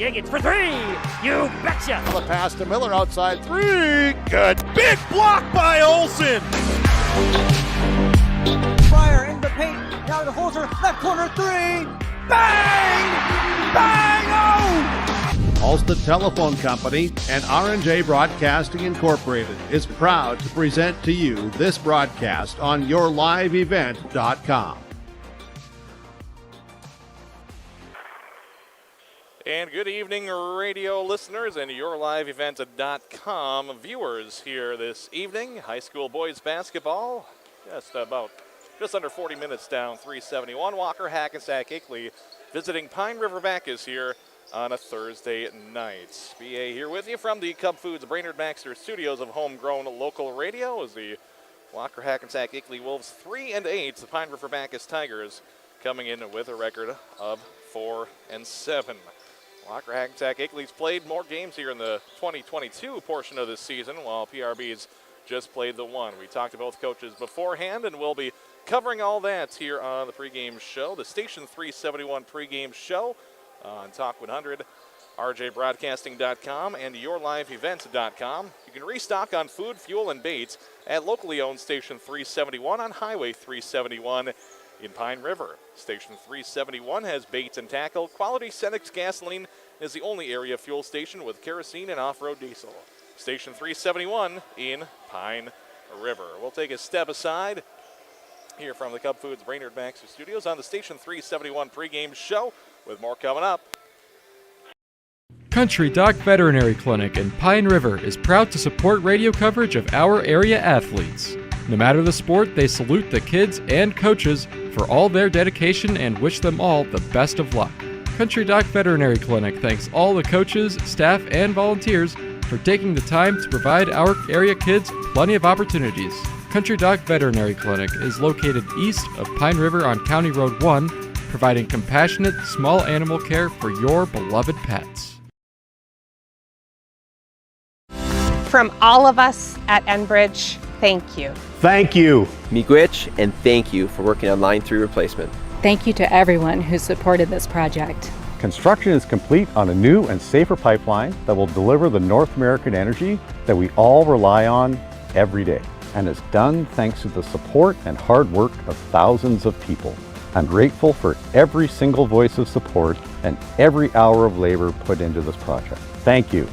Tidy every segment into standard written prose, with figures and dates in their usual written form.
Higgins for three. You betcha. The pass to Miller outside three. Good. Big block by Olsen. Fryer in the paint. Now to Holzer. Left corner three. Bang! Bang! Oh! Ulster Telephone Company and R&J Broadcasting Incorporated is proud to present to you this broadcast on yourliveevent.com. And good evening, radio listeners and yourliveevent.com viewers here this evening. High school boys basketball, just under 40 minutes down, 371. Walker-Hackensack-Akeley visiting Pine River-Backus here on a Thursday night. BA here with you from the Cub Foods Brainerd Baxter studios of homegrown local radio as the Walker-Hackensack-Akeley Wolves 3-8, the Pine River-Backus Tigers coming in with a record of 4-7. Walker-Hackensack-Akeley's played more games here in the 2022 portion of this season, while PRB's just played the one. We talked to both coaches beforehand, and we'll be covering all that here on the pregame show, the Station 371 pregame show on Talk 100, rjbroadcasting.com, and yourliveevent.com. You can restock on food, fuel, and baits at locally owned Station 371 on Highway 371 in Pine River. Station 371 has baits and tackle. Quality Cenex gasoline is the only area fuel station with kerosene and off-road diesel. Station 371 in Pine River. We'll take a step aside here from the Cub Foods Brainerd Baxter studios on the Station 371 pregame show with more coming up. Country Doc Veterinary Clinic in Pine River is proud to support radio coverage of our area athletes. No matter the sport, they salute the kids and coaches for all their dedication and wish them all the best of luck. Country Doc Veterinary Clinic thanks all the coaches, staff, and volunteers for taking the time to provide our area kids plenty of opportunities. Country Doc Veterinary Clinic is located east of Pine River on County Road 1, providing compassionate small animal care for your beloved pets. From all of us at Enbridge, thank you. Thank you. Miigwech, and thank you for working on Line 3 replacement. Thank you to everyone who supported this project. Construction is complete on a new and safer pipeline that will deliver the North American energy that we all rely on every day. And it's done thanks to the support and hard work of thousands of people. I'm grateful for every single voice of support and every hour of labor put into this project. Thank you.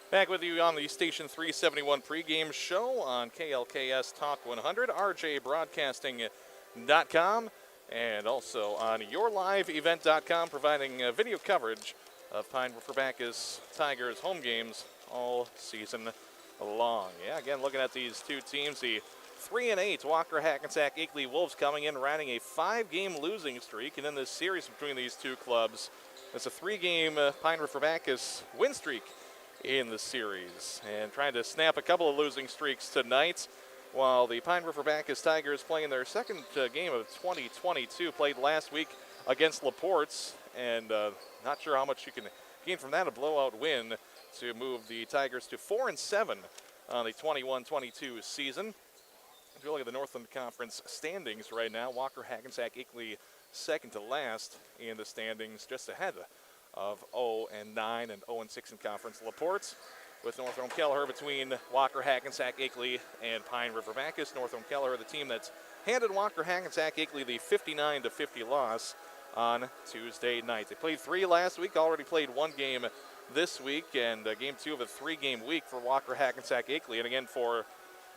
Back with you on the Station 371 pregame show on KLKS Talk 100, rjbroadcasting.com, and also on yourliveevent.com, providing video coverage of Pine River-Backus Tigers home games all season long. Yeah, again, looking at these two teams, the 3-8 Walker-Hackensack-Akeley Wolves coming in, riding a 5-game losing streak, and in this series between these two clubs, it's a 3-game Pine River-Backus win streak in the series, and trying to snap a couple of losing streaks tonight, while the Pine River-Backus Tigers playing their second game of 2022, played last week against LaPorte, and not sure how much you can gain from that, a blowout win to move the Tigers to 4-7 on the 21-22 season. If you look at the Northland Conference standings right now, Walker-Hackensack-Akeley second to last in the standings, just ahead of 0-9 and 0-6 in conference. LaPorte with Northern Kelleher between Walker-Hackensack-Akeley and Pine River-Backus. Northern Kelleher, the team that's handed Walker-Hackensack-Akeley the 59-50 loss on Tuesday night. They played 3 last week, already played 1 game this week, and game 2 of a 3-game week for Walker-Hackensack-Akeley. And again for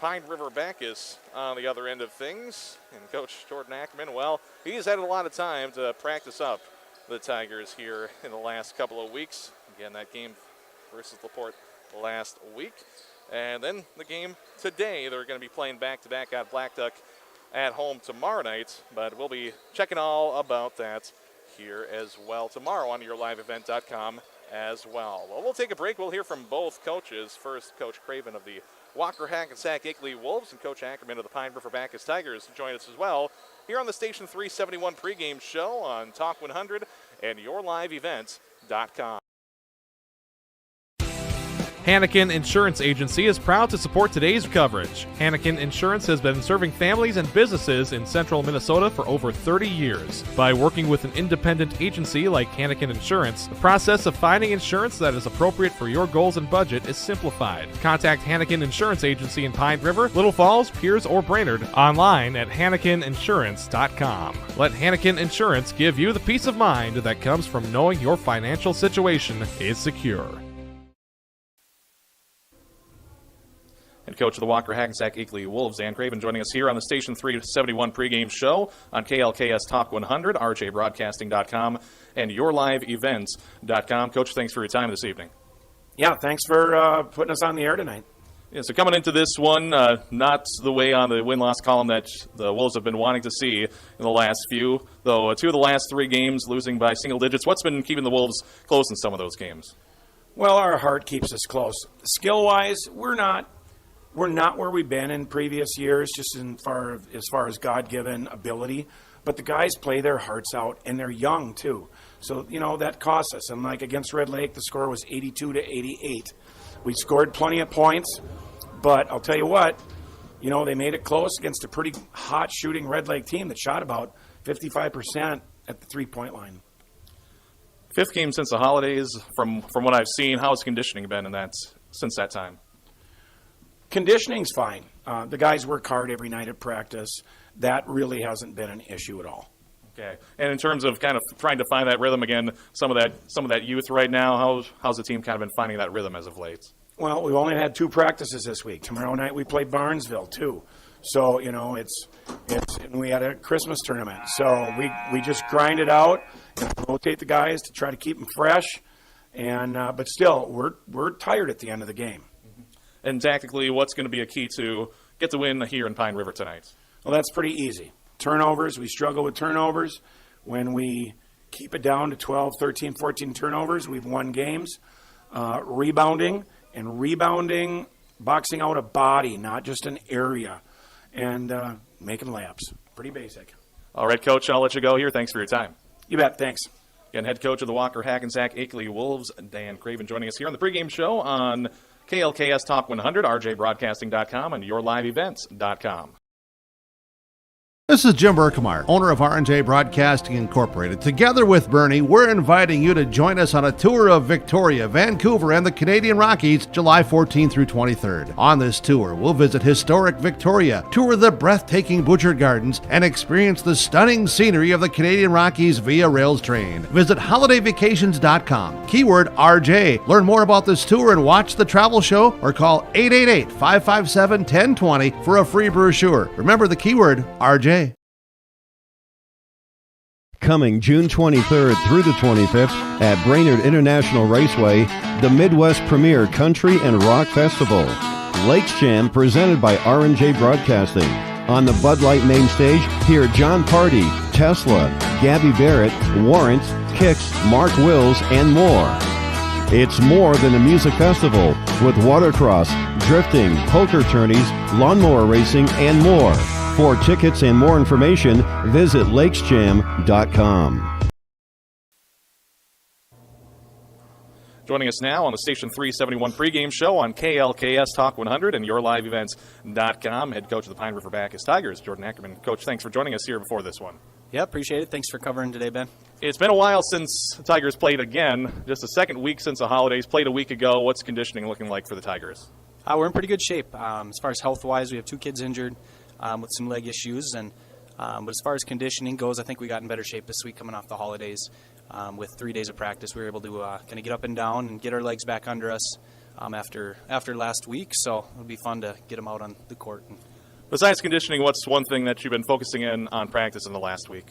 Pine River-Backus on the other end of things. And Coach Jordan Ackerman, well, he's had a lot of time to practice up the Tigers here in the last couple of weeks. Again, that game versus LaPorte last week. And then the game today, they're going to be playing back-to-back at Black Duck at home tomorrow night. But we'll be checking all about that here as well tomorrow on yourliveevent.com as well. Well, we'll take a break. We'll hear from both coaches. First, Coach Craven of the Walker-Hackensack-Akeley Wolves and Coach Ackerman of the Pine River-Backus Tigers join us as well here on the Station 371 pregame show on Talk 100 and yourliveevent.com. Hannikin Insurance Agency is proud to support today's coverage. Hannikin Insurance has been serving families and businesses in central Minnesota for over 30 years. By working with an independent agency like Hannikin Insurance, the process of finding insurance that is appropriate for your goals and budget is simplified. Contact Hannikin Insurance Agency in Pine River, Little Falls, Pierce, or Brainerd online at HannikinInsurance.com. Let Hannikin Insurance give you the peace of mind that comes from knowing your financial situation is secure. And coach of the Walker-Hackensack-Akeley Wolves, Dan Craven, joining us here on the Station 371 pregame show on KLKS Talk 100, RJBroadcasting.com, and YourLiveEvents.com. Coach, thanks for your time this evening. Yeah, thanks for putting us on the air tonight. Yeah, so coming into this one, not the way on the win-loss column that the Wolves have been wanting to see in the last few, though 2 of the last 3 games losing by single digits. What's been keeping the Wolves close in some of those games? Well, our heart keeps us close. Skill-wise, we're not where we've been in previous years, just as far as God-given ability. But the guys play their hearts out, and they're young, too. So, that costs us. And like against Red Lake, the score was 82-88. We scored plenty of points, but I'll tell you what, they made it close against a pretty hot shooting Red Lake team that shot about 55% at the three-point line. 5th game since the holidays. From what I've seen, how has conditioning been since that time? Conditioning's fine. The guys work hard every night at practice. That really hasn't been an issue at all. Okay. And in terms of kind of trying to find that rhythm again, some of that youth right now, how's the team kind of been finding that rhythm as of late? Well, we've only had 2 practices this week. Tomorrow night we play Barnesville too. So, it's and we had a Christmas tournament. So we just grind it out and rotate the guys to try to keep them fresh. And but still, we're tired at the end of the game. And tactically, what's going to be a key to get the win here in Pine River tonight? Well, that's pretty easy. Turnovers, we struggle with turnovers. When we keep it down to 12, 13, 14 turnovers, we've won games. Rebounding, boxing out a body, not just an area, and making layups. Pretty basic. All right, Coach, I'll let you go here. Thanks for your time. You bet. Thanks. Again, head coach of the Walker-Hackensack-Akeley Wolves, Dan Craven, joining us here on the pregame show on KLKS Talk 100, RJBroadcasting.com, and YourLiveEvents.com. This is Jim Berkemeyer, owner of R&J Broadcasting Incorporated. Together with Bernie, we're inviting you to join us on a tour of Victoria, Vancouver, and the Canadian Rockies, July 14th through 23rd. On this tour, we'll visit historic Victoria, tour the breathtaking Butchert Gardens, and experience the stunning scenery of the Canadian Rockies via rails train. Visit holidayvacations.com, keyword RJ. Learn more about this tour and watch the travel show, or call 888-557-1020 for a free brochure. Remember the keyword RJ. Coming June 23rd through the 25th at Brainerd International Raceway, the Midwest Premier Country and Rock Festival. Lakes Jam presented by R&J Broadcasting. On the Bud Light main stage, hear John Party, Tesla, Gabby Barrett, Warrants, Kicks, Mark Wills, and more. It's more than a music festival with watercross, drifting, poker tourneys, lawnmower racing, and more. For tickets and more information, visit lakesjam.com. Joining us now on the Station 371 pregame show on KLKS Talk 100 and YourLiveEvents.com, head coach of the Pine River-Backus Tigers, Jordan Ackerman. Coach, thanks for joining us here before this one. Yeah, appreciate it. Thanks for covering today, Ben. It's been a while since the Tigers played again. Just the second week since the holidays. Played a week ago. What's conditioning looking like for the Tigers? We're in pretty good shape. As far as health-wise, we have 2 kids injured with some leg issues. But as far as conditioning goes, I think we got in better shape this week coming off the holidays. With 3 days of practice, we were able to kind of get up and down and get our legs back under us after last week. So it'll be fun to get them out on the court. Besides conditioning, what's one thing that you've been focusing in on practice in the last week?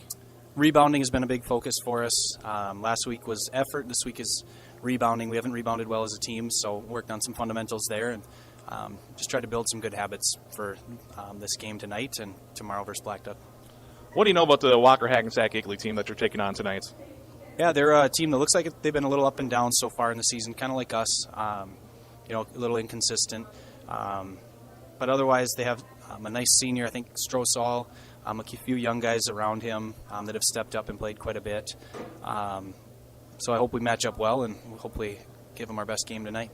Rebounding has been a big focus for us. Last week was effort. This week is rebounding. We haven't rebounded well as a team, so worked on some fundamentals there and just tried to build some good habits for this game tonight and tomorrow versus Blackduck. What do you know about the Walker-Hackensack-Akeley team that you're taking on tonight? Yeah, they're a team that looks like they've been a little up and down so far in the season, kind of like us, a little inconsistent. But otherwise, they have a nice senior, I think, Strosall, a few young guys around him that have stepped up and played quite a bit. So I hope we match up well and we'll hopefully give them our best game tonight.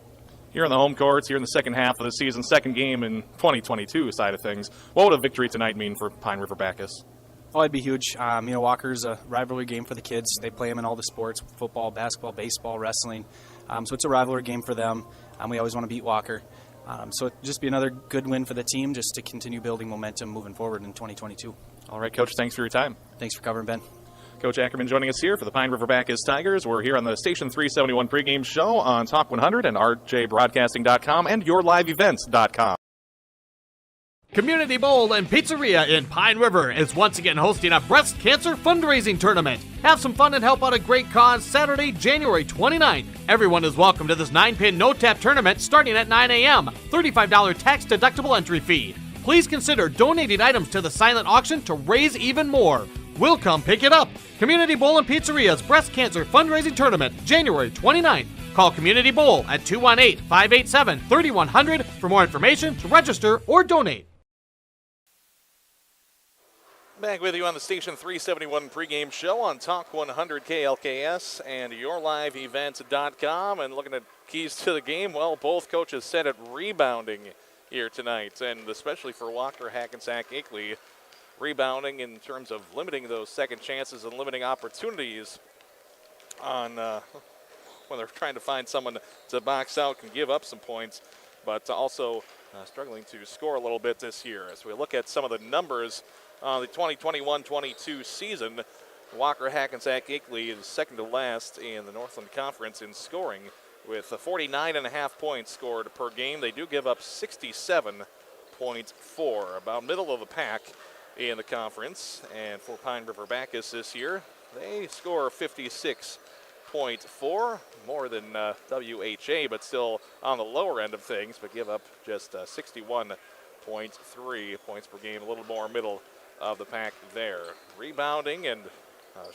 Here on the home courts, here in the second half of the season, second game in 2022 side of things, what would a victory tonight mean for Pine River-Backus? Oh, it'd be huge. Walker's a rivalry game for the kids. They play them in all the sports, football, basketball, baseball, wrestling. So it's a rivalry game for them. We always want to beat Walker. So it'd just be another good win for the team just to continue building momentum moving forward in 2022. All right, Coach, thanks for your time. Thanks for covering, Ben. Coach Ackerman joining us here for the Pine River-Backus Tigers. We're here on the Station 371 pregame show on Talk 100 and rjbroadcasting.com and yourliveevents.com. Community Bowl and Pizzeria in Pine River is once again hosting a breast cancer fundraising tournament. Have some fun and help out a great cause Saturday, January 29th. Everyone is welcome to this 9-pin no-tap tournament starting at 9 a.m. $35 tax-deductible entry fee. Please consider donating items to the silent auction to raise even more. We'll come pick it up. Community Bowl and Pizzeria's Breast Cancer Fundraising Tournament, January 29th. Call Community Bowl at 218-587-3100 for more information to register or donate. Back with you on the Station 371 pregame show on Talk 100 KLKS and yourliveevents.com. And looking at keys to the game, well, both coaches said it rebounding here tonight, and especially for Walker-Hackensack-Akeley. Rebounding in terms of limiting those second chances and limiting opportunities on when they're trying to find someone to box out, can give up some points, but also struggling to score a little bit this year. As we look at some of the numbers on the 2021-22 season, Walker-Hackensack-Akeley is second to last in the Northland Conference in scoring with 49.5 points scored per game. They do give up 67.4, about middle of the pack in the conference. And for Pine River-Backus this year, they score 56.4, more than WHA, but still on the lower end of things, but give up just 61.3 points per game, a little more middle of the pack there. Rebounding and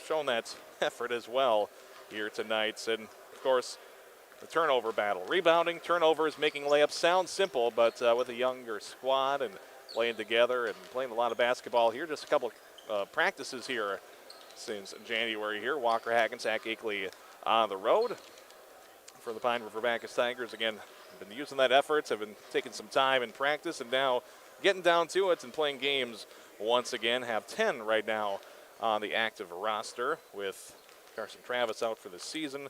shown that effort as well here tonight. And of course, the turnover battle. Rebounding, turnovers, making layups sound simple, but with a younger squad and playing together and playing a lot of basketball here. Just a couple practices here since January here. Walker-Hackensack-Akeley on the road for the Pine River-Backus Tigers. Again, been using that effort, have been taking some time in practice, and now getting down to it and playing games once again. Have 10 right now on the active roster, with Carson Travis out for the season.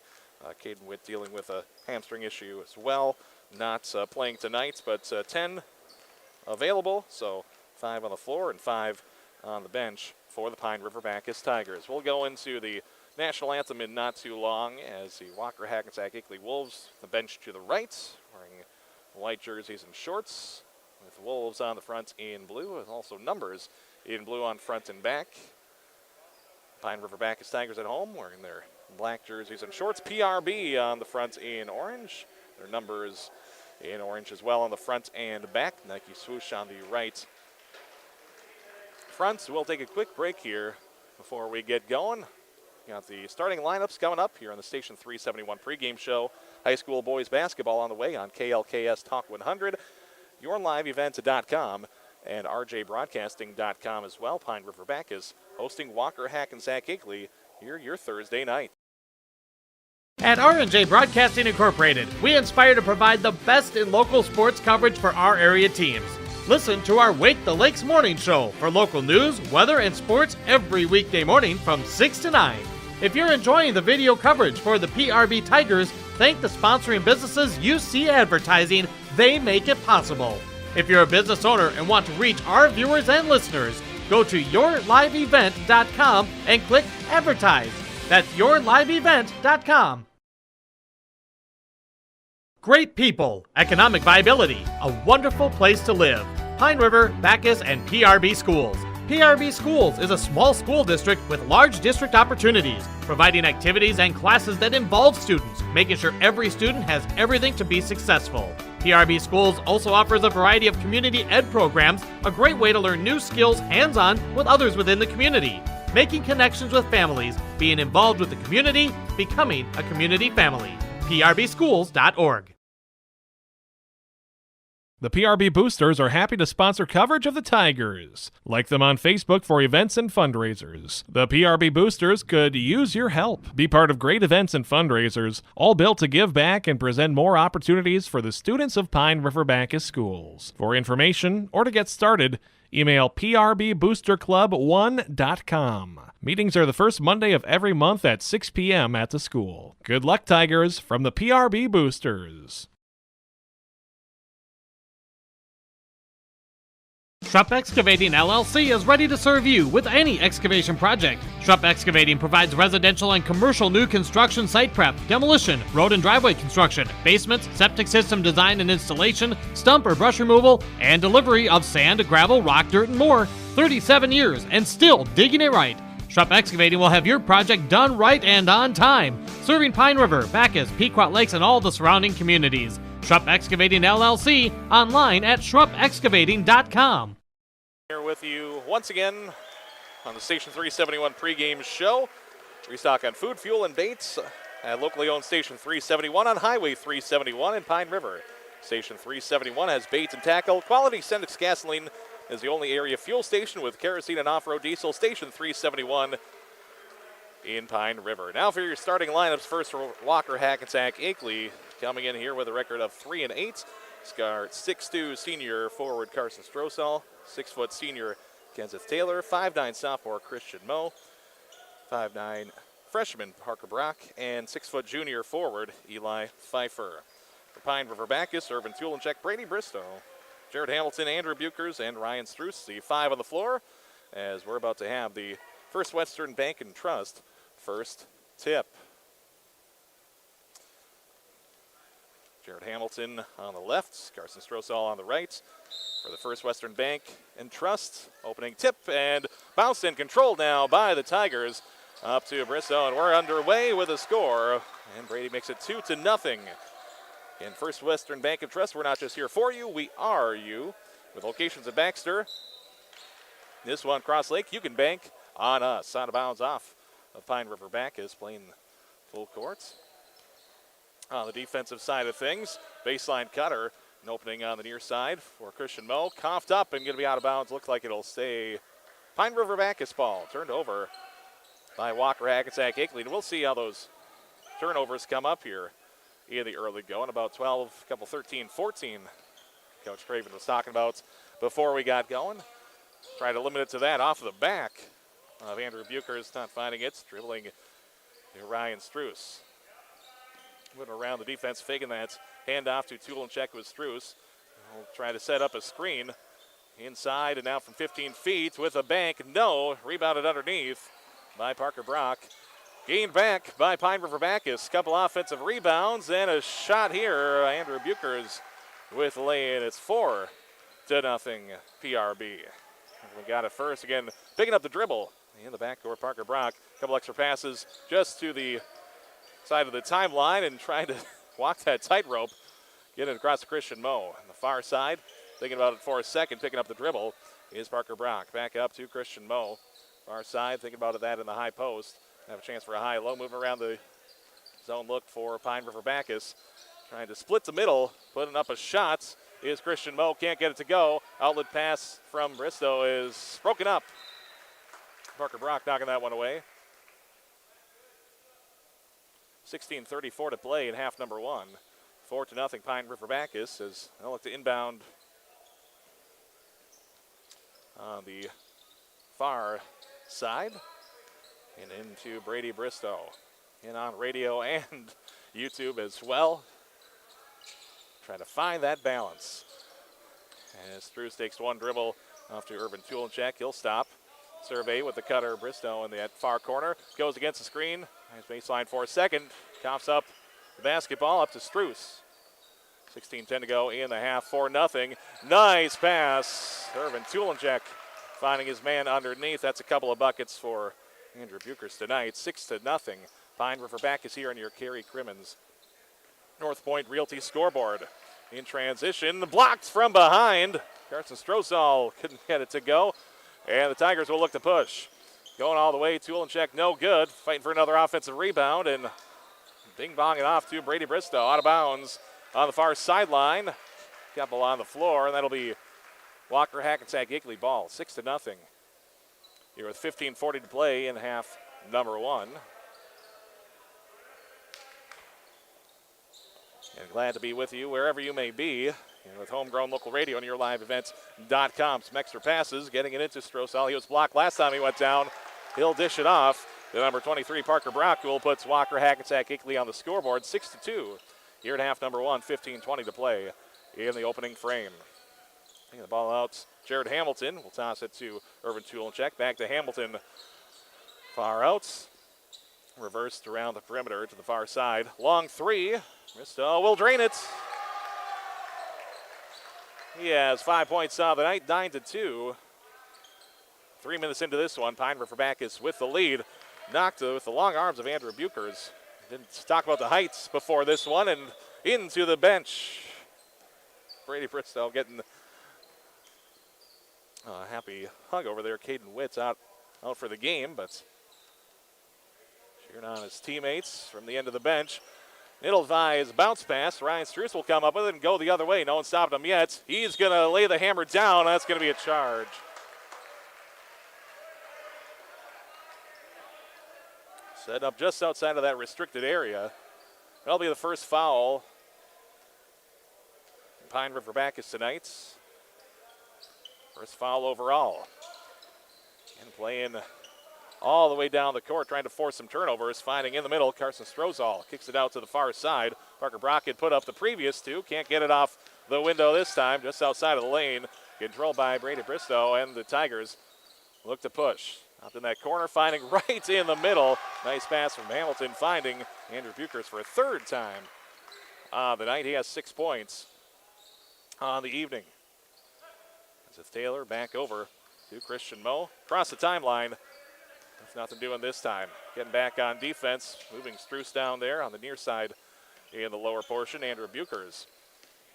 Caden Witt dealing with a hamstring issue as well. Not playing tonight, but 10 available, so 5 on the floor and 5 on the bench for the Pine River-Backus Tigers. We'll go into the national anthem in not too long as the Walker-Hackensack-Akeley Wolves, the bench to the right, wearing white jerseys and shorts, with Wolves on the front in blue, and also numbers in blue on front and back. Pine River-Backus Tigers at home wearing their black jerseys and shorts. PRB on the front in orange. Their numbers in orange as well on the front and back. Nike swoosh on the right front. So we'll take a quick break here before we get going. Got the starting lineups coming up here on the Station 371 pregame show. High school boys basketball on the way on KLKS Talk 100, yourliveevents.com, and rjbroadcasting.com as well. Pine River-Backus hosting Walker-Hackensack-Akeley here your Thursday night. At R&J Broadcasting Incorporated, we aspire to provide the best in local sports coverage for our area teams. Listen to our Wake the Lakes morning show for local news, weather, and sports every weekday morning from 6 to 9. If you're enjoying the video coverage for the PRB Tigers, thank the sponsoring businesses you see advertising. They make it possible. If you're a business owner and want to reach our viewers and listeners, go to yourliveevent.com and click Advertise. That's yourliveevent.com. Great people, economic viability, a wonderful place to live. Pine River, Backus, and PRB Schools. PRB Schools is a small school district with large district opportunities, providing activities and classes that involve students, making sure every student has everything to be successful. PRB Schools also offers a variety of community ed programs, a great way to learn new skills hands-on with others within the community, making connections with families, being involved with the community, becoming a community family. PRBschools.org. The PRB Boosters are happy to sponsor coverage of the Tigers. Like them on Facebook for events and fundraisers. The PRB Boosters could use your help. Be part of great events and fundraisers, all built to give back and present more opportunities for the students of Pine River-Backus schools. For information or to get started, email prboosterclub1.com. Meetings are the first Monday of every month at 6 p.m. at the school. Good luck, Tigers, from the PRB Boosters. Schrupp Excavating LLC is ready to serve you with any excavation project. Schrupp Excavating provides residential and commercial new construction site prep, demolition, road and driveway construction, basements, septic system design and installation, stump or brush removal, and delivery of sand, gravel, rock, dirt, and more. 37 years and still digging it right. Schrupp Excavating will have your project done right and on time, serving Pine River, Backus, Pequot Lakes, and all the surrounding communities. Schrupp Excavating LLC, online at schruppexcavating.com. Here with you once again on the Station 371 pregame show. Restock on food, fuel, and baits at locally owned Station 371 on Highway 371 in Pine River. Station 371 has baits and tackle. Quality Sendix gasoline is the only area fuel station with kerosene and off-road diesel. Station 371 in Pine River. Now for your starting lineups, first for Walker-Hackensack-Akeley, coming in here with a record of 3-8. Start 6'2" senior forward Carson Strosall, 6 foot senior Kenneth Taylor, 5'9" sophomore Christian Moe, 5'9" freshman Parker Brock, and 6 foot junior forward Eli Pfeiffer. For Pine River-Backus, Irvin Tulenchek, Brady Bristow, Jared Hamilton, Andrew Bukers, and Ryan Struess. The 5 on the floor as we're about to have the First Western Bank and Trust first tip. Jared Hamilton on the left, Carson Strosall on the right. For the First Western Bank and Trust, opening tip and bounced and controlled now by the Tigers up to Bristow, and we're underway with a score. And Brady makes it 2-0. In First Western Bank and Trust, we're not just here for you, we are you. With locations at Baxter, this one Cross Lake, you can bank on us. Out of bounds off of Pine River-Backus, playing full court. On the defensive side of things, baseline cutter, an opening on the near side for Christian Moe. Coughed up and going to be out of bounds. Looks like it'll stay Pine River-Backus ball. Turned over by Walker-Hackensack-Akeley. And we'll see how those turnovers come up here in the early going. About 12, couple 13, 14. Coach Craven was talking about before we got going. Try to limit it to that off of the back of Andrew Bukers. Not finding it. Dribbling to Ryan Struess. Moving around the defense, faking that handoff to Tulenchek with Struess. We'll try to set up a screen inside and now from 15 feet with a bank. No, rebounded underneath by Parker Brock. Gained back by Pine River-Backus. Couple offensive rebounds and a shot here. Andrew Bukers with the lay-in. It's 4-0 PRB. We got it first again, picking up the dribble in the backcourt. Parker Brock, couple extra passes just to the side of the timeline and trying to walk that tightrope, get it across to Christian Moe. On the far side, thinking about it for a second, picking up the dribble is Parker Brock. Back up to Christian Moe. Far side, thinking about that in the high post. Have a chance for a high-low move around the zone look for Pine River-Backus. Trying to split the middle, putting up a shot is Christian Moe. Can't get it to go. Outlet pass from Bristow is broken up. Parker Brock knocking that one away. 16:34 to play in half number one. 4-0 Pine River-Backus as they'll look to inbound on the far side and into Brady Bristow. In on radio and YouTube as well. Trying to find that balance. As Struess takes one dribble off to Irvin Tulenchek. He'll stop. Survey with the cutter. Bristow in the far corner. Goes against the screen. Nice baseline for a second. Coughs up the basketball up to Struess. 16:10 to go in the half. 4-0. Nice pass. Irvin Tulenchek finding his man underneath. That's a couple of buckets for Andrew Bukers tonight. 6-0. Pine River-Backus here on your Kerry Crimmins North Point Realty scoreboard. In transition, blocked from behind. Carson Strosall couldn't get it to go. And the Tigers will look to push. Going all the way, Tulenchek no good. Fighting for another offensive rebound and ding-bonging off to Brady Bristow. Out of bounds on the far sideline. couple on the floor, and that'll be Walker-Hackensack-Akeley ball, 6-0. Here with 15:40 to play in half number one. And glad to be with you wherever you may be. Here with Homegrown Local Radio and YourLiveEvents.com. Some extra passes, getting it into Strosal. He was blocked last time he went down. He'll dish it off. The number 23, Parker Brock, who puts Walker-Hackensack-Akeley on the scoreboard, 6-2. Here at half number one, 15:20 to play in the opening frame. Taking the ball out, Jared Hamilton will toss it to Irvin Tulenchek. Back to Hamilton, far out. Reversed around the perimeter to the far side. Long three. Bristow will drain it. He has 5 points on the night, 9-2. 3 minutes into this one, Pine River-Backus with the lead. Knocked with the long arms of Andrew Buchers. Didn't talk about the heights before this one, and into the bench. Brady Bristow getting a happy hug over there. Caden Witt's out for the game, but cheering on his teammates from the end of the bench. Ill-advised bounce pass. Ryan Struess will come up with it and go the other way. No one stopped him yet. He's going to lay the hammer down. That's going to be a charge. Set up just outside of that restricted area. That'll be the first foul in Pine River-Backus tonight. First foul overall. And playing all the way down the court, trying to force some turnovers. Finding in the middle, Carson Strozal kicks it out to the far side. Parker Brock had put up the previous two. Can't get it off the window this time, just outside of the lane. Controlled by Brady Bristow, and the Tigers look to push. Out in that corner, finding right in the middle. Nice pass from Hamilton, finding Andrew Buchers for a third time on the night. He has 6 points on the evening. As Taylor back over to Christian Moe. Across the timeline. That's nothing doing this time. Getting back on defense. Moving Struess down there on the near side in the lower portion. Andrew Buchers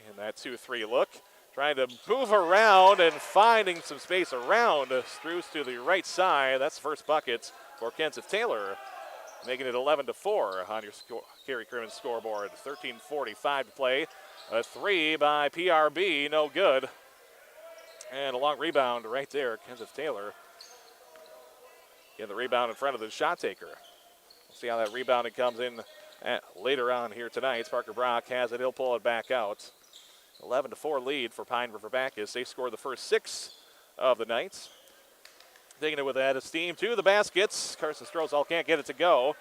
in that 2-3 look. Trying to move around and finding some space around Struess to the right side. That's the first bucket for Kenseth Taylor. Making it 11-4 on your Kerry Crimmins scoreboard. 13:45 to play. A three by PRB, no good. And a long rebound right there, Kenseth Taylor. Getting the rebound in front of the shot taker. We'll see how that rebounding comes in later on here tonight. Parker Brock has it, he'll pull it back out. 11-4 lead for Pine River-Backus. They scored the first 6 of the night. Taking it with that esteem to the baskets. Carson Strozal can't get it to go.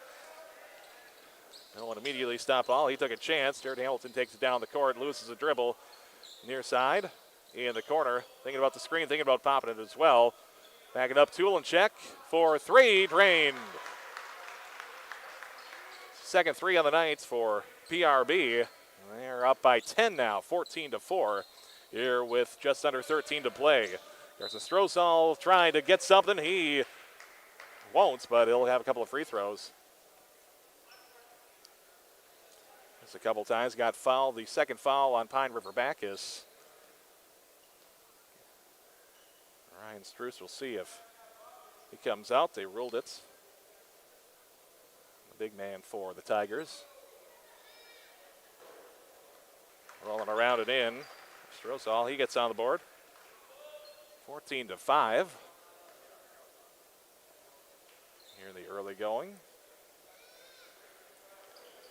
No one immediately stopped ball. He took a chance. Jared Hamilton takes it down the court, loses a dribble near side in the corner. Thinking about the screen, thinking about popping it as well. Backing up, Tulenchek for three, drained. Second three on the night for PRB. They're up by 10 now, 14-4. Here with just under 13 to play. There's a Strozal trying to get something. He won't, but he'll have a couple of free throws. Just a couple times. Got fouled. The second foul on Pine River-Backus. Ryan Struess will see if he comes out. They ruled it. The big man for the Tigers. Rolling around and in. Strozal, he gets on the board. 14-5. Here in the early going.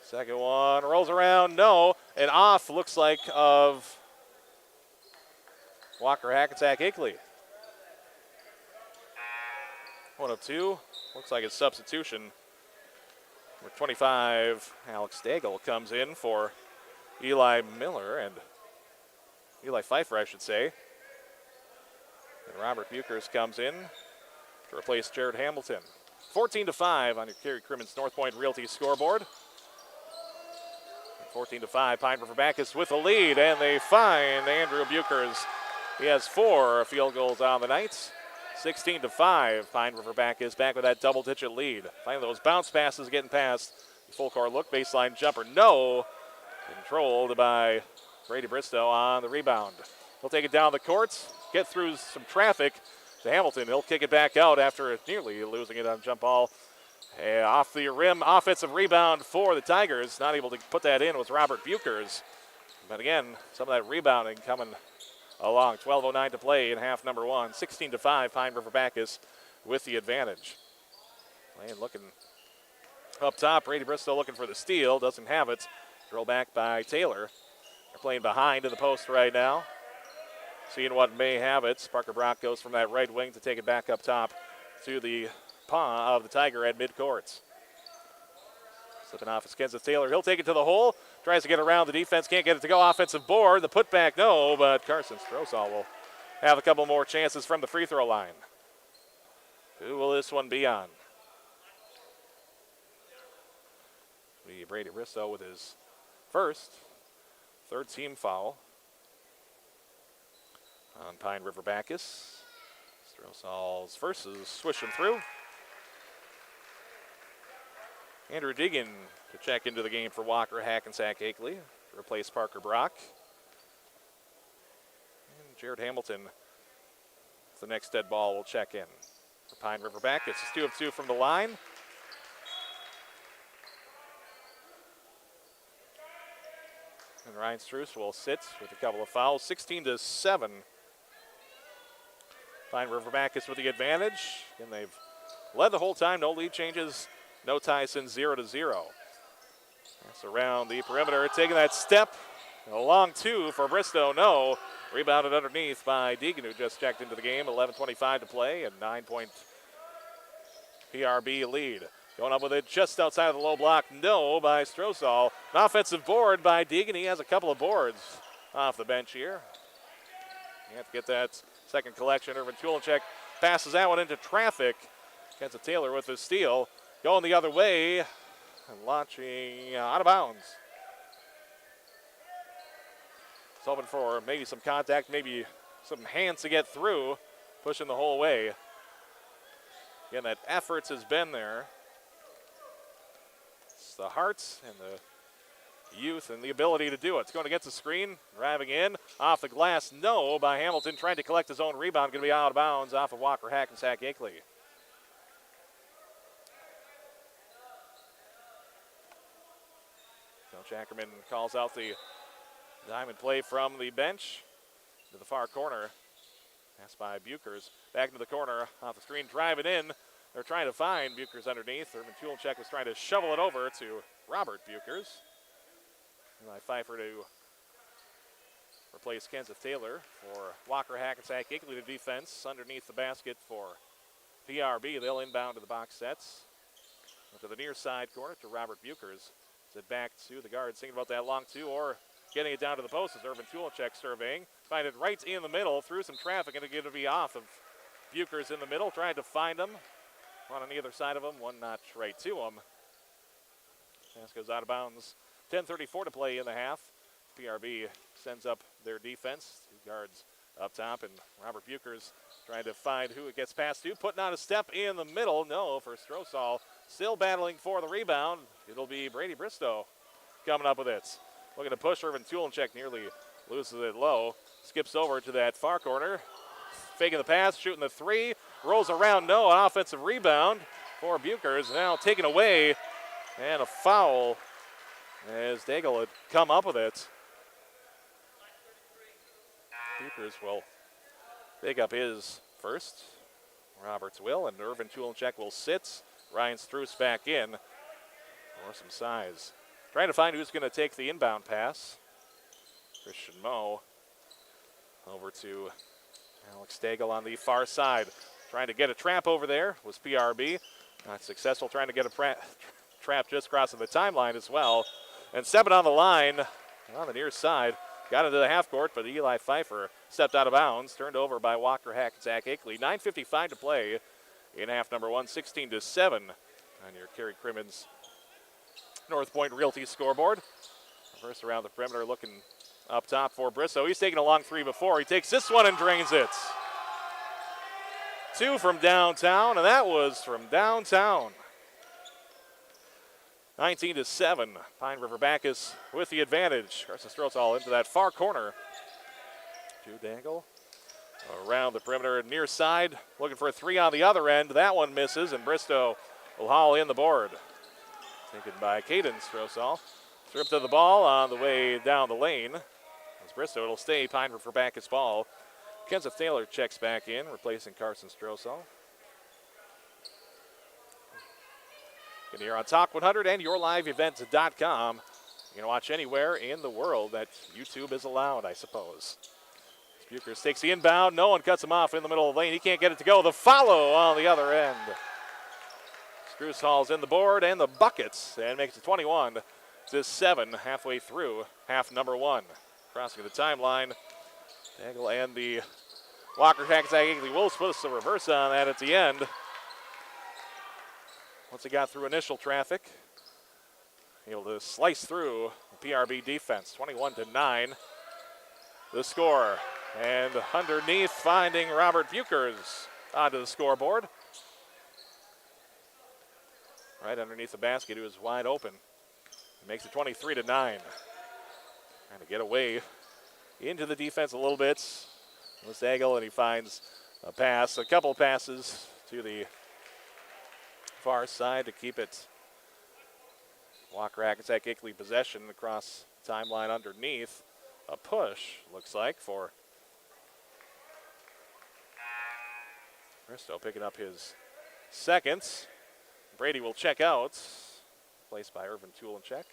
Second one rolls around, no. And off looks like of Walker-Hackensack-Akeley. 1 of 2. Looks like a substitution. Number 25, Alex Daigle comes in for Eli Miller and Eli Pfeiffer, I should say. And Robert Buchers comes in to replace Jared Hamilton. 14-5 on your Kerry Crimmins North Point Realty scoreboard. 14-5, Pine River-Backus with the lead, and they find Andrew Buchers. He has 4 field goals on the night. 16-5, Pine River-Backus back with that double-digit lead. Finding those bounce passes, getting past the full court look, baseline jumper, no. Controlled by Brady Bristow on the rebound. He'll take it down the court, get through some traffic to Hamilton. He'll kick it back out after nearly losing it on jump ball. Off the rim, offensive rebound for the Tigers. Not able to put that in was Robert Buchers. But again, some of that rebounding coming along. 12:09 to play in half number one. 16-5, Pine River-Backus with the advantage. Playing looking up top. Brady Bristow looking for the steal. Doesn't have it. Throw back by Taylor. They're playing behind in the post right now. Seeing what may have it. Parker Brock goes from that right wing to take it back up top to the paw of the Tiger at midcourt. Slipping off is Kenseth Taylor. He'll take it to the hole. Tries to get around the defense. Can't get it to go. Offensive board. The putback, no, but Carson Strosall will have a couple more chances from the free throw line. Who will this one be on? Brady Bristow with his first, third team foul on Pine River-Backus. Strosall's first is swishing through. Andrew Diggin to check into the game for Walker-Hackensack-Akeley to replace Parker Brock. And Jared Hamilton, the next dead ball, will check in for Pine River-Backus. It's 2 of 2 from the line. And Ryan Struess will sit with a couple of fouls. 16-7. Pine River-Backus with the advantage. And they've led the whole time. No lead changes. No tie since 0-0. That's around the perimeter. Taking that step. A long two for Bristow. No. Rebounded underneath by Deegan, who just checked into the game. 11:25 to play and 9-point PRB lead. Going up with it just outside of the low block. No by Strosall. An offensive board by Deegan. He has a couple of boards off the bench here. You have to get that second collection. Irvin Tulinchek passes that one into traffic. Kenseth Taylor with his steal. Going the other way and launching out of bounds. He's hoping for maybe some contact, maybe some hands to get through, pushing the whole way. Again, that effort has been there. It's the hearts and the youth and the ability to do it. It's going against the screen, driving in, off the glass, no by Hamilton, trying to collect his own rebound, going to be out of bounds off of Walker-Hackensack-Akeley. Coach Ackerman calls out the diamond play from the bench to the far corner. Passed by Buchers. Back into the corner off the screen, driving in. They're trying to find Buchers underneath. Irvin Tulinchek was trying to shovel it over to Robert Buchers. Eli Pfeiffer to replace Kenseth Taylor for Walker-Hackensack-Akeley to defense underneath the basket for PRB. They'll inbound to the box sets. To the near side corner to Robert Buchers. It back to the guards, thinking about that long two or getting it down to the post as Irvin Tulinchek surveying. Find it right in the middle, through some traffic, and it's going to be off of Buchers in the middle, trying to find him. One on either side of him, one notch right to him. Pass goes out of bounds. 10:34 to play in the half. PRB sends up their defense. Two guards up top, and Robert Buchers trying to find who it gets past to. Putting on a step in the middle. No for Strosall. Still battling for the rebound. It'll be Brady Bristow coming up with it. Looking to push. Irvin Tulinchek nearly loses it low. Skips over to that far corner. Faking the pass, shooting the three. Rolls around, no. An offensive rebound for Buchers. Now taken away. And a foul as Daigle had come up with it. Buchers will pick up his first. Roberts will, and Irvin Tulinchek will sit. Ryan Struess back in for some size. Trying to find who's going to take the inbound pass. Christian Moe over to Alex Daigle on the far side. Trying to get a trap over there was PRB. Not successful, trying to get a trap just crossing the timeline as well. And stepping on the line on the near side. Got into the half court, but Eli Pfeiffer stepped out of bounds. Turned over by Walker-Hackensack-Akeley. 9:55 to play in half number one, 16-7 on your Kerry Crimmins North Point Realty scoreboard. First around the perimeter, looking up top for Bristow. He's taken a long three before. He takes this one and drains it. Two from downtown, and that was from downtown. 19-7. Pine River-Backus with the advantage. Carson Strosall into that far corner. To Dangle. Around the perimeter, near side. Looking for a three on the other end. That one misses, and Bristow will haul in the board. Taken by Caden Strosall. Stripped of the ball on the way down the lane. As Bristow, it'll stay Pine River-Backus ball. Kenseth Taylor checks back in, replacing Carson Strosall. And here on Talk 100 and YourLiveEvents.com. You can watch anywhere in the world that YouTube is allowed, I suppose. Bukers takes the inbound. No one cuts him off in the middle of the lane. He can't get it to go. The follow on the other end. Strusall's in the board and the buckets and makes it 21-7 halfway through half number one. Crossing the timeline. Dangle and the Walker-Hackensack-Akeley Wolves put us a reverse on that at the end. Once he got through initial traffic, able to slice through the PRB defense. 21-9 the score. And underneath, finding Robert Bukers onto the scoreboard. Right underneath the basket, he was wide open. He makes it 23-9. Trying to get away into the defense a little bit. Dangle, and he finds a pass, a couple passes to the far side to keep it Walker-Hackensack-Akeley possession across the timeline underneath. A push, looks like, for Bristow picking up his seconds. Brady will check out, placed by Irvin Tulenchek.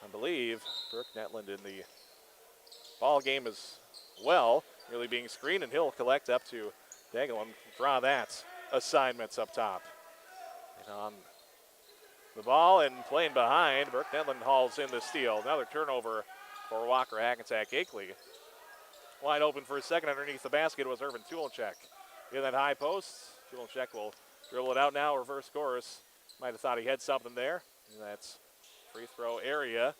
I believe Burke Netland in the ball game as well, really being screened, and he'll collect up to Dangle and draw that assignments up top. And on the ball and playing behind, Burke Netland hauls in the steal. Another turnover for Walker-Hackensack-Akeley. Wide open for a second underneath the basket was Irvin Tulenchek. In that high post, Tulenchek will dribble it out now, reverse course. Might have thought he had something there. And that's free throw area.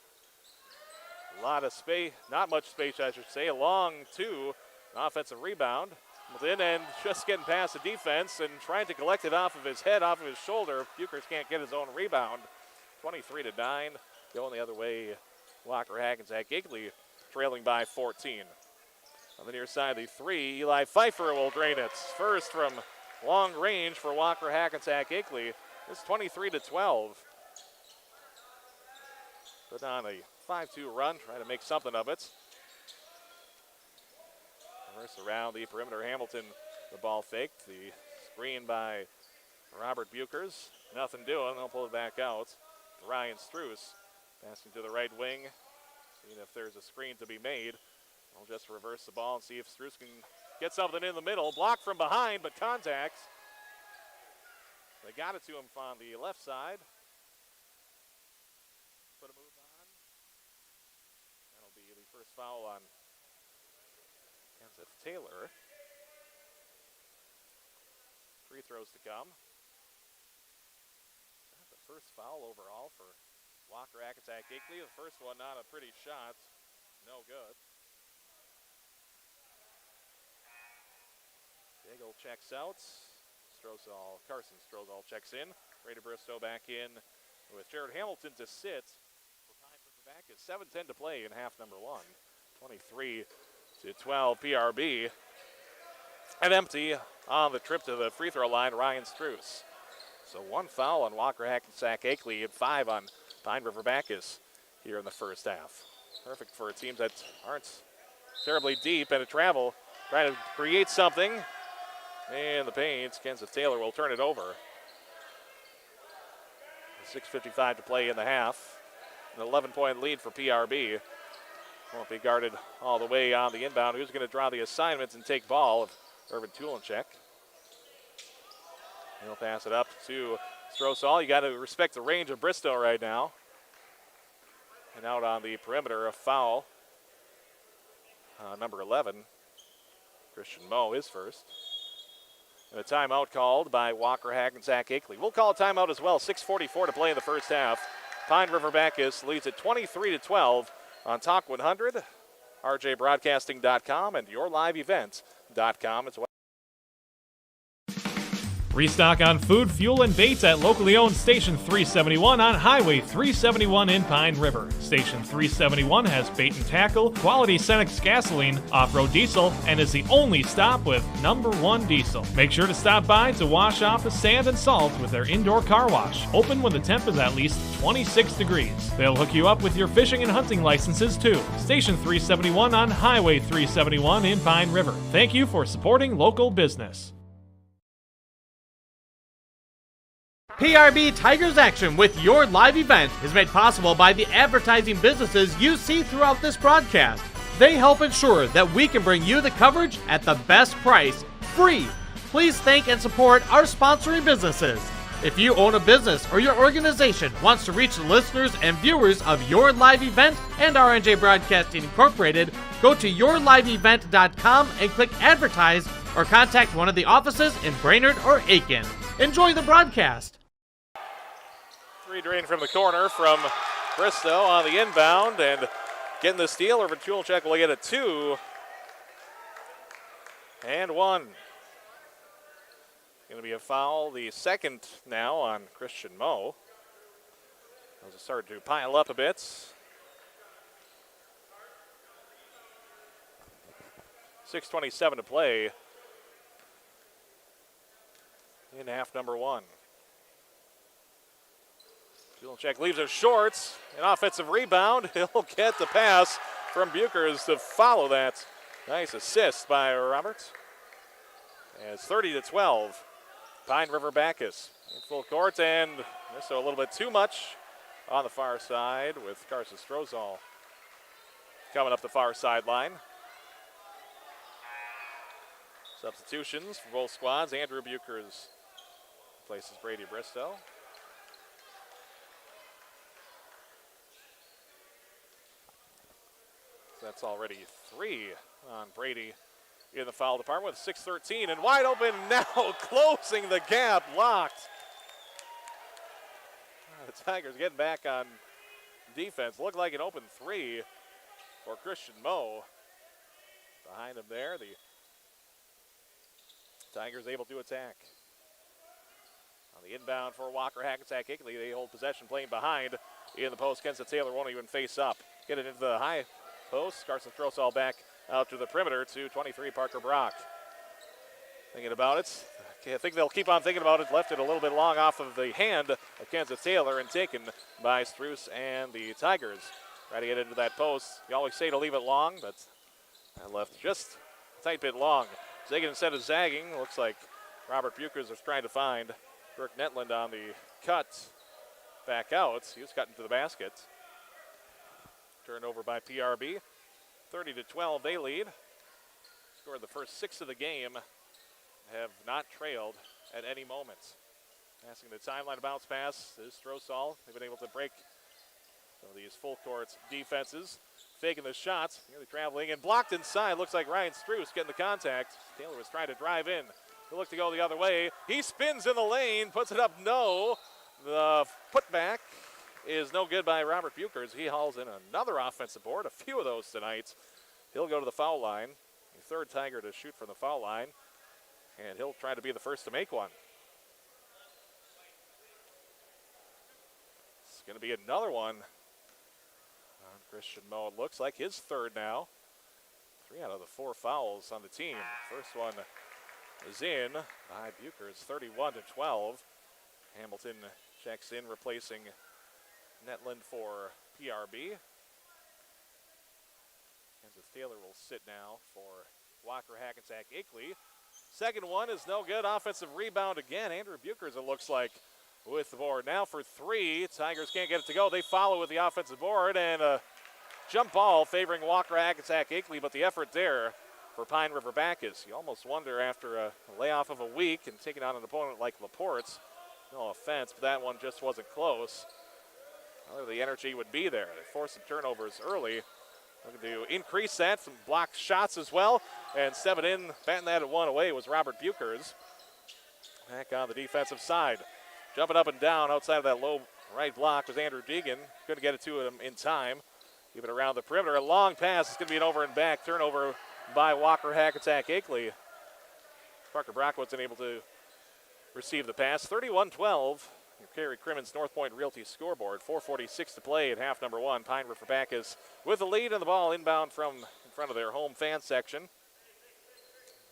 A lot of space, not much space, I should say. A long two, an offensive rebound. Within and just getting past the defense and trying to collect it off of his head, off of his shoulder. Bukers can't get his own rebound. 23-9. Going the other way, Walker-Hackensack-Akeley trailing by 14. On the near side of the three, Eli Pfeiffer will drain it. First from long range for Walker-Hackensack-Akeley. It's 23-12. Put on a 5-2 run, trying to make something of it. Reverse around the perimeter. Hamilton, the ball faked. The screen by Robert Bukers. Nothing doing. They'll pull it back out. Ryan Struess passing to the right wing. Seeing if there's a screen to be made. We'll just reverse the ball and see if Struess can get something in the middle. Blocked from behind, but contact. They got it to him on the left side. Put a move on. That'll be the first foul on Kenseth Taylor. Free throws to come. That's the first foul overall for Walker-Hackensack-Akeley. The first one, not a pretty shot. No good. Daigle checks out. Carson Strosall checks in. Brady Bristow back in with Jared Hamilton to sit. For Pine River-Backus. 7:10 to play in half number one. 23-12 PRB. And empty on the trip to the free throw line, Ryan Struess. So one foul on Walker-Hackensack-Akeley and 5 on Pine River-Backus here in the first half. Perfect for teams that aren't terribly deep and to travel, trying to create something. And the paint, Kenseth Taylor will turn it over. 6:55 to play in the half. An 11-point lead for PRB. Won't be guarded all the way on the inbound. Who's going to draw the assignments and take ball of Irvin Tulenchek? He'll pass it up to Strosall. You got to respect the range of Bristow right now. And out on the perimeter, a foul. Number 11, Christian Moe, his first. And a timeout called by Walker-Hackensack-Akeley. We'll call a timeout as well. 6:44 to play in the first half. Pine River-Backus leads at 23-12 on Talk 100, RJBroadcasting.com, and YourLiveEvents.com as well. Restock on food, fuel, and baits at locally owned Station 371 on Highway 371 in Pine River. Station 371 has bait and tackle, quality Cenex gasoline, off-road diesel, and is the only stop with #1 diesel. Make sure to stop by to wash off the sand and salt with their indoor car wash, open when the temp is at least 26 degrees. They'll hook you up with your fishing and hunting licenses too. Station 371 on Highway 371 in Pine River. Thank you for supporting local business. PRB Tigers Action with your live event is made possible by the advertising businesses you see throughout this broadcast. They help ensure that we can bring you the coverage at the best price, free. Please thank and support our sponsoring businesses. If you own a business or your organization wants to reach the listeners and viewers of your live event and RNJ Broadcasting Incorporated, go to yourliveevent.com and click advertise or contact one of the offices in Brainerd or Aiken. Enjoy the broadcast. Three drain from the corner from Bristow on the inbound and getting the steal. Over Tulchek will get a 2 and 1. Going to be a foul, the second now on Christian Moe. As it started to pile up a bit. .6:27 to play in half number 1. Julchek leaves it short. An offensive rebound. He'll get the pass from Buchers to follow that. Nice assist by Roberts. And it's 30-12. Pine River-Backus in full court, and just a little bit too much on the far side with Carson Strozal coming up the far sideline. Substitutions for both squads. Andrew Buchers places Brady Bristow. So that's already 3 on Brady in the foul department with 6:13 and wide open now, closing the gap, blocked. The Tigers getting back on defense. Looked like an open 3 for Christian Moe. Behind him there, the Tigers able to attack. On the inbound for Walker-Hackensack-Akeley, they hold possession playing behind in the post. Kenza Taylor won't even face up. Get it into the high post. Carson Strosall back out to the perimeter to 23 Parker Brock. Thinking about it. I think they'll keep on thinking about it. Left it a little bit long off of the hand of Kenza Taylor and taken by Struce and the Tigers. Try to get into that post. You always say to leave it long, but that left just a tight bit long. Ziggin instead of zagging. Looks like Robert Buchers is trying to find Kirk Netland on the cut back out. He was cutting to the basket. Turned over by PRB. 30-12 they lead. Scored the first 6 of the game. Have not trailed at any moment. Passing the timeline, bounce pass is Strosall. They've been able to break some of these full court defenses. Faking the shots, nearly traveling and blocked inside. Looks like Ryan Struce getting the contact. Taylor was trying to drive in. He'll look to go the other way. He spins in the lane, puts it up, no. The putback is no good by Robert Buchers. He hauls in another offensive board, a few of those tonight. He'll go to the foul line. The third Tiger to shoot from the foul line. And he'll try to be the first to make one. It's going to be another one on Christian Moe. It looks like his third now. 3 out of the 4 fouls on the team. First one is in by Buchers, 31-12. Hamilton checks in, replacing Netland for PRB. Kansas Taylor will sit now for Walker-Hackensack-Akeley. Second one is no good. Offensive rebound again. Andrew Buchers, it looks like, with the board. Now for 3. Tigers can't get it to go. They follow with the offensive board, and a jump ball favoring Walker-Hackensack-Akeley, but the effort there for Pine River-Backus. You almost wonder after a layoff of a week and taking on an opponent like LaPorte, no offense, but that one just wasn't close. Whether the energy would be there. They forced some turnovers early. Looking to increase that, some blocked shots as well, and stepping in, batting that at one away was Robert Buchers. Back on the defensive side. Jumping up and down outside of that low right block was Andrew Deegan. Couldn't get it to him in time. Keep it around the perimeter. A long pass. It's going to be an over and back turnover by Walker-Hackensack-Akeley. Parker Brock wasn't able to receive the pass. 31-12. Your Kerry Crimmins North Point Realty scoreboard. 4:46 to play at half number one. Pine River-Backus with the lead and the ball inbound from in front of their home fan section.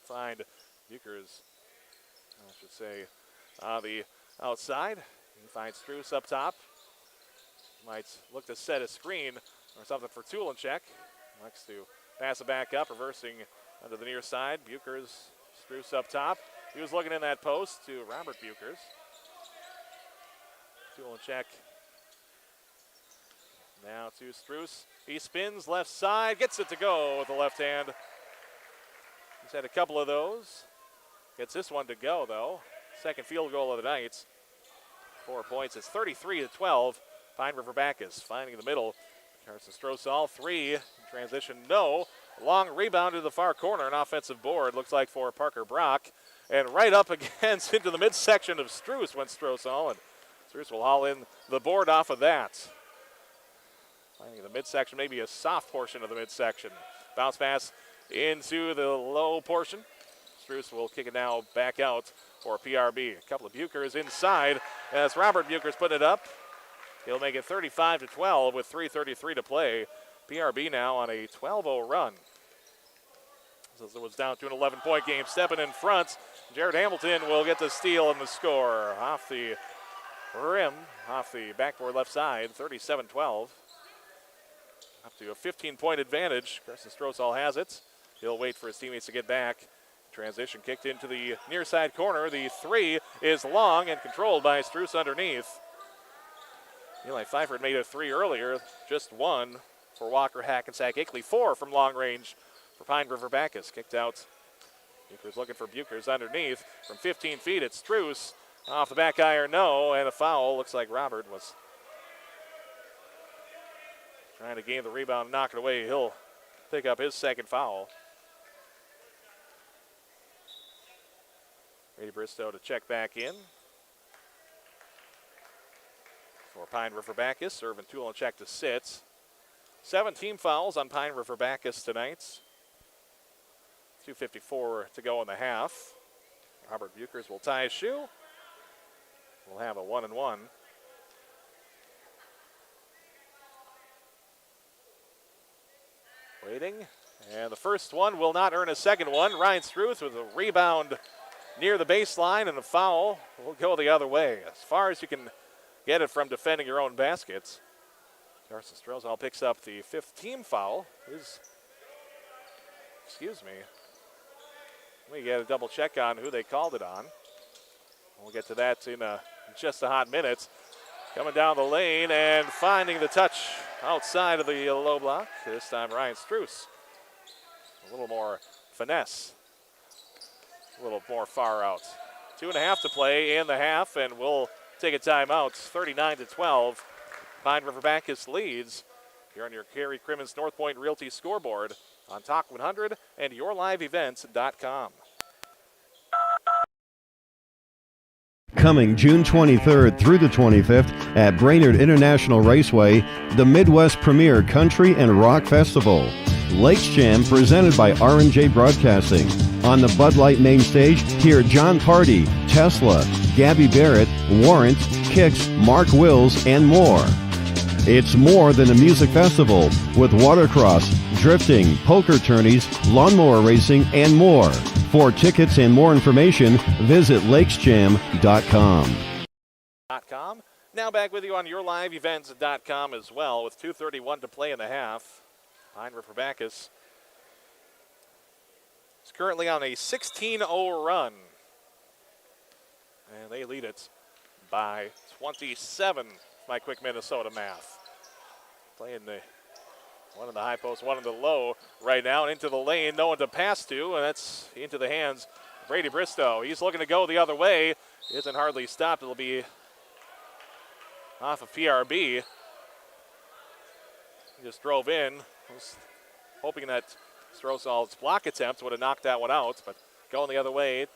Find Buchers, I should say, on the outside. He finds Struess up top. Might look to set a screen or something for Tulenchek. Likes to pass it back up, reversing under the near side. Buchers, Struess up top. He was looking in that post to Robert Buchers. Tulenchek now to Struess. He spins left side, gets it to go with the left hand. He's had a couple of those. Gets this one to go, though. Second field goal of the night. 4 points. It's 33-12. Pine River-Backus finding the middle. Carson Strosall, three. Transition, no. Long rebound to the far corner. An offensive board, looks like for Parker Brock. And right up against into the midsection of Struess went Strosall. And Struess will haul in the board off of that. Finding the midsection, maybe a soft portion of the midsection. Bounce pass into the low portion. Struess will kick it now back out for PRB. A couple of Buchers inside as Robert Buchers put it up. He'll make it 35-12 with 3:33 to play. PRB now on a 12-0 run. So it was down to an 11-point game. Stepping in front, Jared Hamilton will get the steal and the score off the rim, off the backboard left side, 37-12. Up to a 15-point advantage. Carson Strosall has it. He'll wait for his teammates to get back. Transition kicked into the near side corner. The three is long and controlled by Struess underneath. Eli Pfeiffer made a three earlier, just one for Walker-Hackensack-Akeley. Four from long range for Pine River-Backus. Kicked out. Buchers looking for Buchers underneath. From 15 feet, it's Struess. Off the back iron, no, and a foul. Looks like Robert was trying to gain the rebound and knock it away. He'll pick up his second foul. Brady Bristow to check back in. For Pine River-Backus, Irvin Tulenchek to sit. 7 team fouls on Pine River-Backus tonight. 2:54 to go in the half. Robert Buchers will tie his shoe. We'll have a 1-1. Waiting, and the first one will not earn a second one. Ryan Struess with a rebound near the baseline, and a foul will go the other way. As far as you can get it from defending your own baskets. Carson Strosall picks up the 5th team foul. Excuse me. We get a double check on who they called it on. We'll get to that in just a hot minute. Coming down the lane and finding the touch outside of the low block. This time Ryan Struess. A little more finesse. A little more far out. 2.5 to play in the half, and we'll take a timeout. 39-12. Pine River-Backus leads here on your Kerry Crimmins North Point Realty scoreboard on Talk 100 and yourliveevents.com. Coming June 23rd through the 25th at Brainerd International Raceway, the Midwest Premier Country and Rock Festival. Lakes Jam presented by R&J Broadcasting. On the Bud Light main stage, hear John Party, Tesla, Gabby Barrett, Warrant, Kix, Mark Wills, and more. It's more than a music festival with watercross, drifting, poker tourneys, lawnmower racing, and more. For tickets and more information, visit lakesjam.com. Now back with you on yourliveevents.com as well with 2:31 to play in the half. Pine River-Backus is currently on a 16-0 run. And they lead it by 27, my quick Minnesota math. Playing one in the high post, one in the low right now, and into the lane. No one to pass to, and that's into the hands of Brady Bristow. He's looking to go the other way. Isn't hardly stopped. It'll be off of PRB. He just drove in. Was hoping that Strosall's block attempt would have knocked that one out, but going the other way.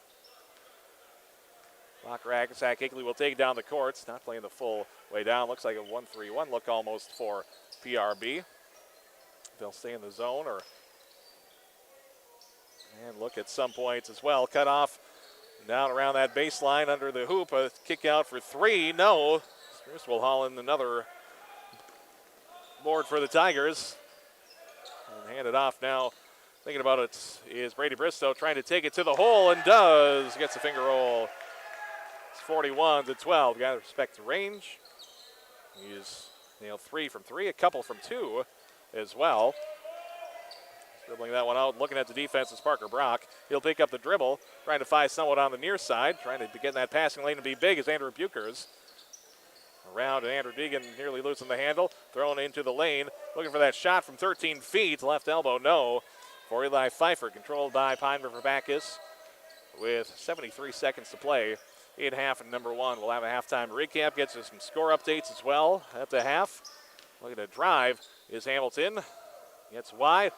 Walker-Hackensack-Akeley will take down the courts. Not playing the full way down. Looks like a 1-3-1 look almost for PRB. They'll stay in the zone and look at some points as well. Cut off Down around that baseline under the hoop. A kick out for three. No. Struess will haul in another board for the Tigers. And hand it off now. Thinking about it is Brady Bristow trying to take it to the hole and does. Gets a finger roll. It's 41-12. Got to respect the range. He's nailed 3 from 3, a couple from 2 as well. Dribbling that one out, looking at the defense is Parker Brock. He'll pick up the dribble, trying to find someone on the near side, trying to get in that passing lane and be big is Andrew Buchers. Around and Andrew Deegan nearly losing the handle, thrown into the lane, looking for that shot from 13 feet, left elbow, no. For Eli Pfeiffer, controlled by Pine River-Backus with 73 seconds to play in half and number 1. We'll have a halftime recap, gets us some score updates as well at the half. Looking to drive is Hamilton, gets wide.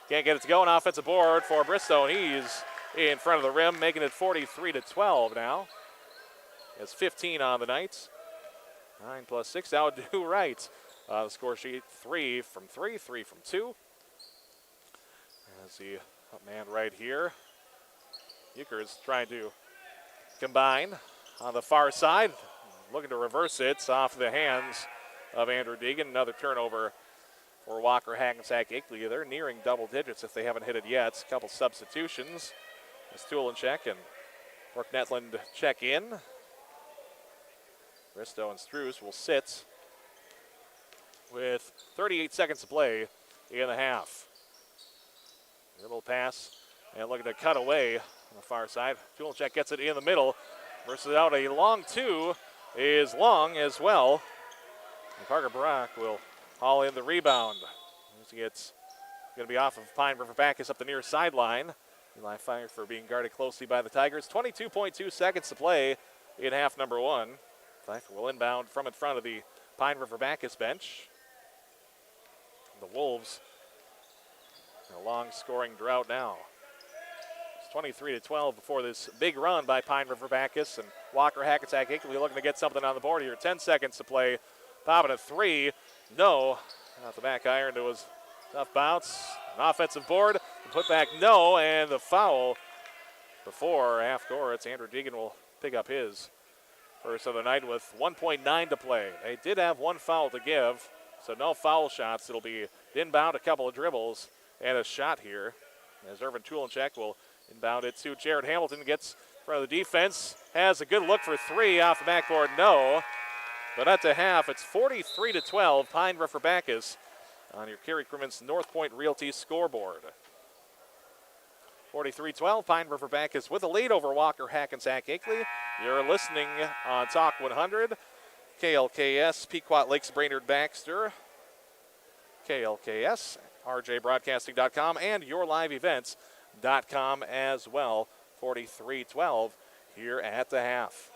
Can't get it to go. An offensive board for Bristow, and he's in front of the rim, making it 43-12 now. It's 15 on the night. 9 plus 6, that would do right. The score sheet, 3 from 3, 3 from 2. As the up man right here. Euchre's trying to combine on the far side. Looking to reverse it off the hands of Andrew Deegan. Another turnover for Walker-Hackensack-Akeley. They're nearing double digits if they haven't hit it yet. A couple substitutions. As Tulenchek and Brooke Netland check in. Bristow and Struess will sit with 38 seconds to play in the half. Dribble pass and looking to cut away on the far side. Tulenchek gets it in the middle. Versus out a long 2 is long as well. And Parker Brock will haul in the rebound. It's going to be off of Pine River-Backus up the near sideline. Eli Pfeiffer being guarded closely by the Tigers. 22.2 seconds to play in half number 1. Pfeiffer will inbound from in front of the Pine River-Backus bench. The Wolves in a long scoring drought now. It's 23-12 before this big run by Pine River-Backus, and Walker-Hackensack-Akeley looking to get something on the board here. 10 seconds to play. Popping a 3. No. Out the back iron. It was tough bounce. An offensive board. The put back, no. And the foul before half court. It's Andrew Deegan will pick up his first of the night with 1.9 to play. They did have one foul to give, so no foul shots. It'll be inbound, a couple of dribbles, and a shot here. As Irvin Tulenchek will inbound it to Jared Hamilton. Gets in front of the defense. Has a good look for 3 off the backboard, no. But at the half, it's 43-12, Pine River-Backus on your Kerry Crimmins North Point Realty scoreboard. 43-12, Pine River-Backus with a lead over Walker-Hackensack-Akeley. You're listening on Talk 100, KLKS, Pequot Lakes, Brainerd Baxter, KLKS, RJBroadcasting.com, and YourLiveEvents.com as well. 43-12 here at the half.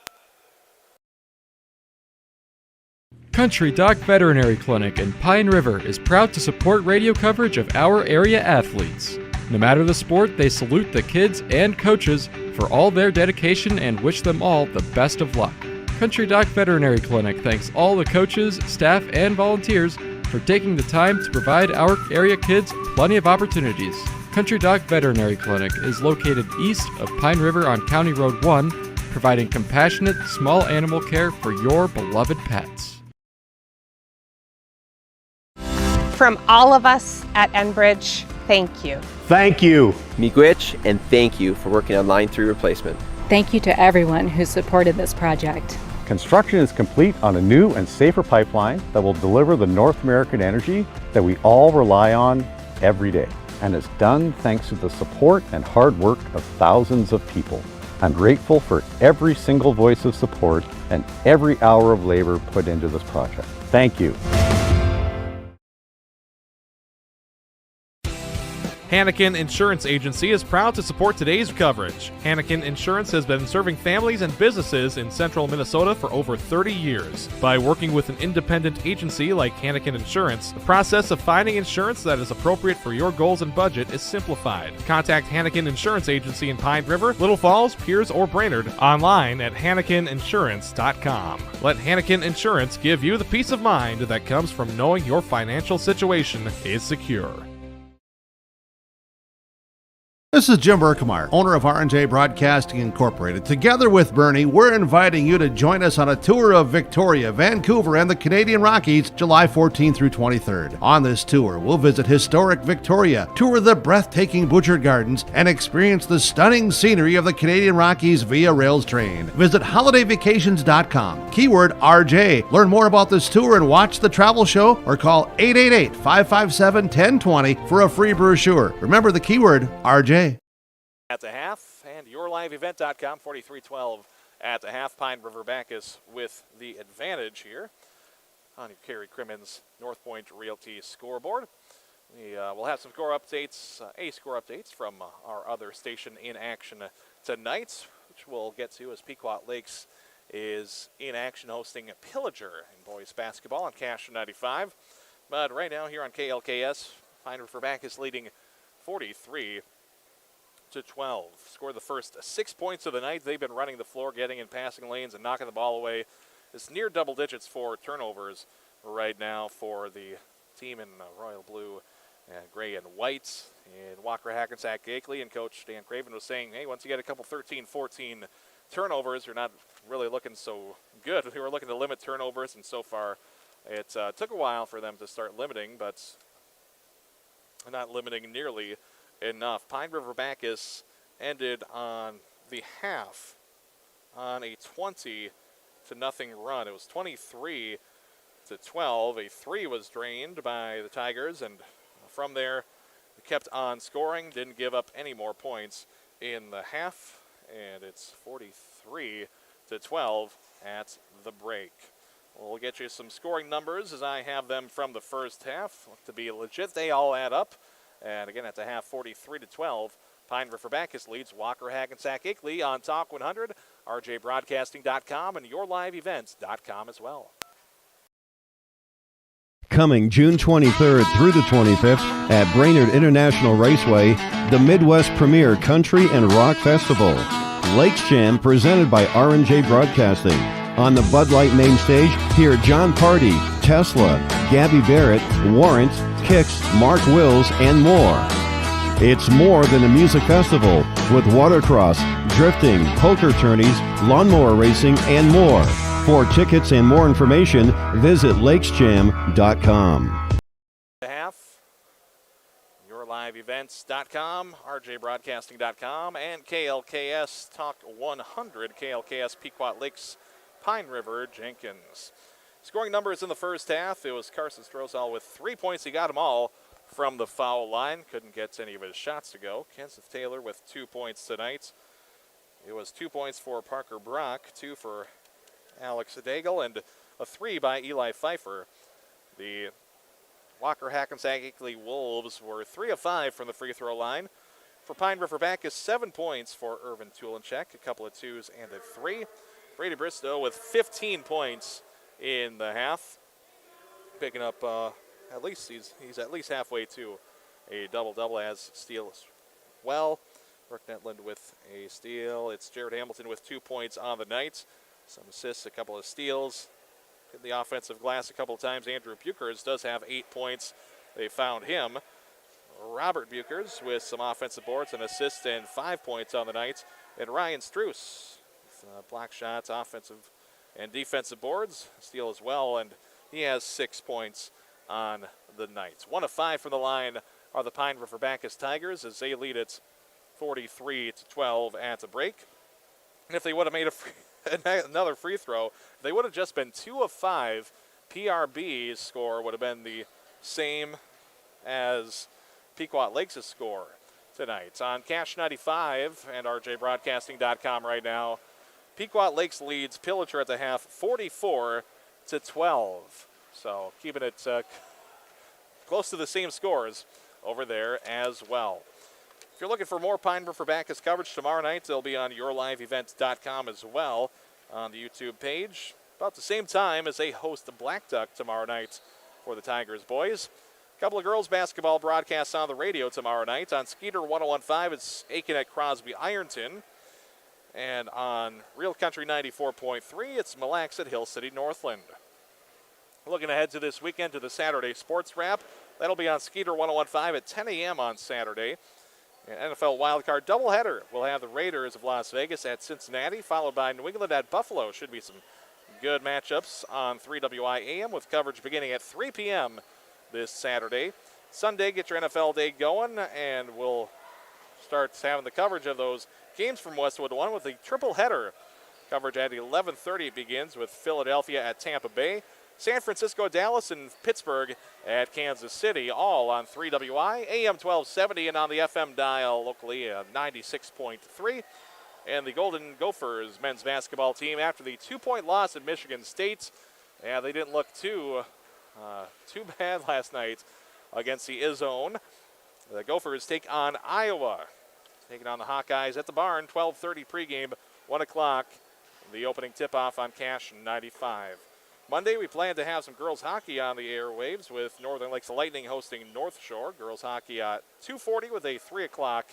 Country Doc Veterinary Clinic in Pine River is proud to support radio coverage of our area athletes. No matter the sport, they salute the kids and coaches for all their dedication and wish them all the best of luck. Country Doc Veterinary Clinic thanks all the coaches, staff, and volunteers for taking the time to provide our area kids plenty of opportunities. Country Doc Veterinary Clinic is located east of Pine River on County Road 1, providing compassionate small animal care for your beloved pets. From all of us at Enbridge, thank you. Thank you. Miigwech, and thank you for working on Line 3 replacement. Thank you to everyone who supported this project. Construction is complete on a new and safer pipeline that will deliver the North American energy that we all rely on every day. And it's done thanks to the support and hard work of thousands of people. I'm grateful for every single voice of support and every hour of labor put into this project. Thank you. Hannikin Insurance Agency is proud to support today's coverage. Hannikin Insurance has been serving families and businesses in central Minnesota for over 30 years. By working with an independent agency like Hannikin Insurance, the process of finding insurance that is appropriate for your goals and budget is simplified. Contact Hannikin Insurance Agency in Pine River, Little Falls, Pierce, or Brainerd online at HannikinInsurance.com. Let Hannikin Insurance give you the peace of mind that comes from knowing your financial situation is secure. This is Jim Berkemeier, owner of R&J Broadcasting Incorporated. Together with Bernie, we're inviting you to join us on a tour of Victoria, Vancouver, and the Canadian Rockies, July 14th through 23rd. On this tour, we'll visit historic Victoria, tour the breathtaking Butchert Gardens, and experience the stunning scenery of the Canadian Rockies via rails train. Visit holidayvacations.com, keyword RJ. Learn more about this tour and watch the travel show, or call 888-557-1020 for a free brochure. Remember the keyword RJ. At the half, and yourliveevent.com, 43-12 at the half. Pine River-Backus with the advantage here on your Kerry Crimmins North Point Realty scoreboard. We'll have some score updates from our other station in action tonight, which we'll get to as Pequot Lakes is in action hosting Pillager in boys basketball on Cash 95. But right now here on KLKS, Pine River-Backus leading 43-12. Scored the first 6 points of the night. They've been running the floor, getting in passing lanes and knocking the ball away. It's near double digits for turnovers right now for the team in royal blue and gray and white in Walker-Hackensack-Akeley. And Coach Dan Craven was saying, hey, once you get a couple 13, 14 turnovers, you're not really looking so good. We were looking to limit turnovers, and so far it took a while for them to start limiting, but not limiting nearly enough. Pine River-Backus ended on the half on a 20-0 run. It was 23-12. A three was drained by the Tigers, and from there they kept on scoring, didn't give up any more points in the half, and it's 43-12 at the break. We'll get you some scoring numbers as I have them from the first half. Look to be legit, they all add up. And again, at the half, 43-12, Pine River-Backus leads Walker-Hackensack-Akeley on Talk 100, rjbroadcasting.com, and yourliveevents.com as well. Coming June 23rd through the 25th at Brainerd International Raceway, the Midwest Premier Country and Rock Festival. Lakes Jam presented by R&J Broadcasting. On the Bud Light main stage, hear John Party, Tesla, Gabby Barrett, Warrant, Kicks, Mark Wills, and more. It's more than a music festival with watercross, drifting, poker tourneys, lawnmower racing, and more. For tickets and more information, visit lakesjam.com. Half, yourliveevents.com, rjbroadcasting.com, and KLKS Talk 100, KLKS Pequot Lakes, Pine River, Jenkins. Scoring numbers in the first half, it was Carson Strozal with 3 points. He got them all from the foul line. Couldn't get any of his shots to go. Kenseth Taylor with 2 points tonight. It was 2 points for Parker Brock, 2 for Alex Daigle, and a 3 by Eli Pfeiffer. The Walker-Hackensack-Akeley Wolves were 3 of 5 from the free throw line. For Pine River-Backus, 7 points for Irvin Tulenchek, a couple of 2s and a 3. Brady Bristow with 15 points in the half, picking up at least he's at least halfway to a double-double as steal as well. Rick Netland with a steal. It's Jared Hamilton with 2 points on the night. Some assists, a couple of steals. Hit the offensive glass a couple of times. Andrew Bukers does have 8 points. They found him. Robert Bukers with some offensive boards, an assist, and 5 points on the night. And Ryan Struess with block shots, offensive and defensive boards, steal as well, and he has 6 points on the night. 1 of 5 from the line are the Pine River-Backus Tigers as they lead it 43-12 at the break. And if they would have made another free throw, if they would have just been 2 of 5, PRB's score would have been the same as Pequot Lakes' score tonight. On Cash 95 and rjbroadcasting.com right now, Pequot Lakes leads Pillager at the half 44-12. So keeping it close to the same scores over there as well. If you're looking for more Pine River-Backus coverage tomorrow night, they'll be on yourliveevents.com as well on the YouTube page. About the same time as they host the Black Duck tomorrow night for the Tigers boys. A couple of girls basketball broadcasts on the radio tomorrow night. On Skeeter 101.5, it's Aiken at Crosby Ironton. And on Real Country 94.3, it's Mille Lacs at Hill City Northland. Looking ahead to this weekend to the Saturday Sports Wrap. That'll be on Skeeter 101.5 at 10 a.m. on Saturday. An NFL wildcard doubleheader. We'll have the Raiders of Las Vegas at Cincinnati, followed by New England at Buffalo. Should be some good matchups on 3WI AM with coverage beginning at 3 p.m. this Saturday. Sunday, get your NFL day going, and we'll start having the coverage of those games from Westwood One with the triple header. Coverage at 11:30 begins with Philadelphia at Tampa Bay, San Francisco, Dallas, and Pittsburgh at Kansas City, all on 3WI, AM 1270, and on the FM dial locally 96.3. And the Golden Gophers men's basketball team, after the 2-point loss at Michigan State, they didn't look too bad last night against the Izzone. The Gophers take on Iowa, taking on the Hawkeyes at the Barn, 12:30 pregame, 1 o'clock. The opening tip-off on Cash 95. Monday, we plan to have some girls hockey on the airwaves with Northern Lakes Lightning hosting North Shore. Girls hockey at 2:40 with a 3 o'clock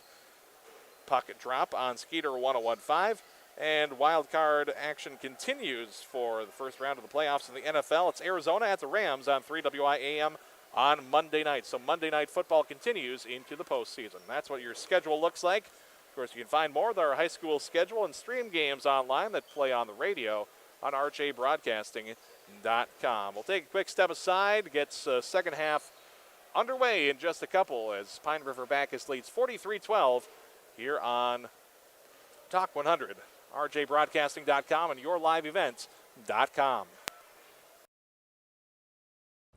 puck drop on Skeeter 101.5. And wild card action continues for the first round of the playoffs in the NFL. It's Arizona at the Rams on 3WI AM on Monday night. So Monday night football continues into the postseason. That's what your schedule looks like. Of course, you can find more of our high school schedule and stream games online that play on the radio on rjbroadcasting.com. We'll take a quick step aside, gets second half underway in just a couple as Pine River-Backus leads 43-12 here on Talk 100, rjbroadcasting.com, and yourliveevents.com.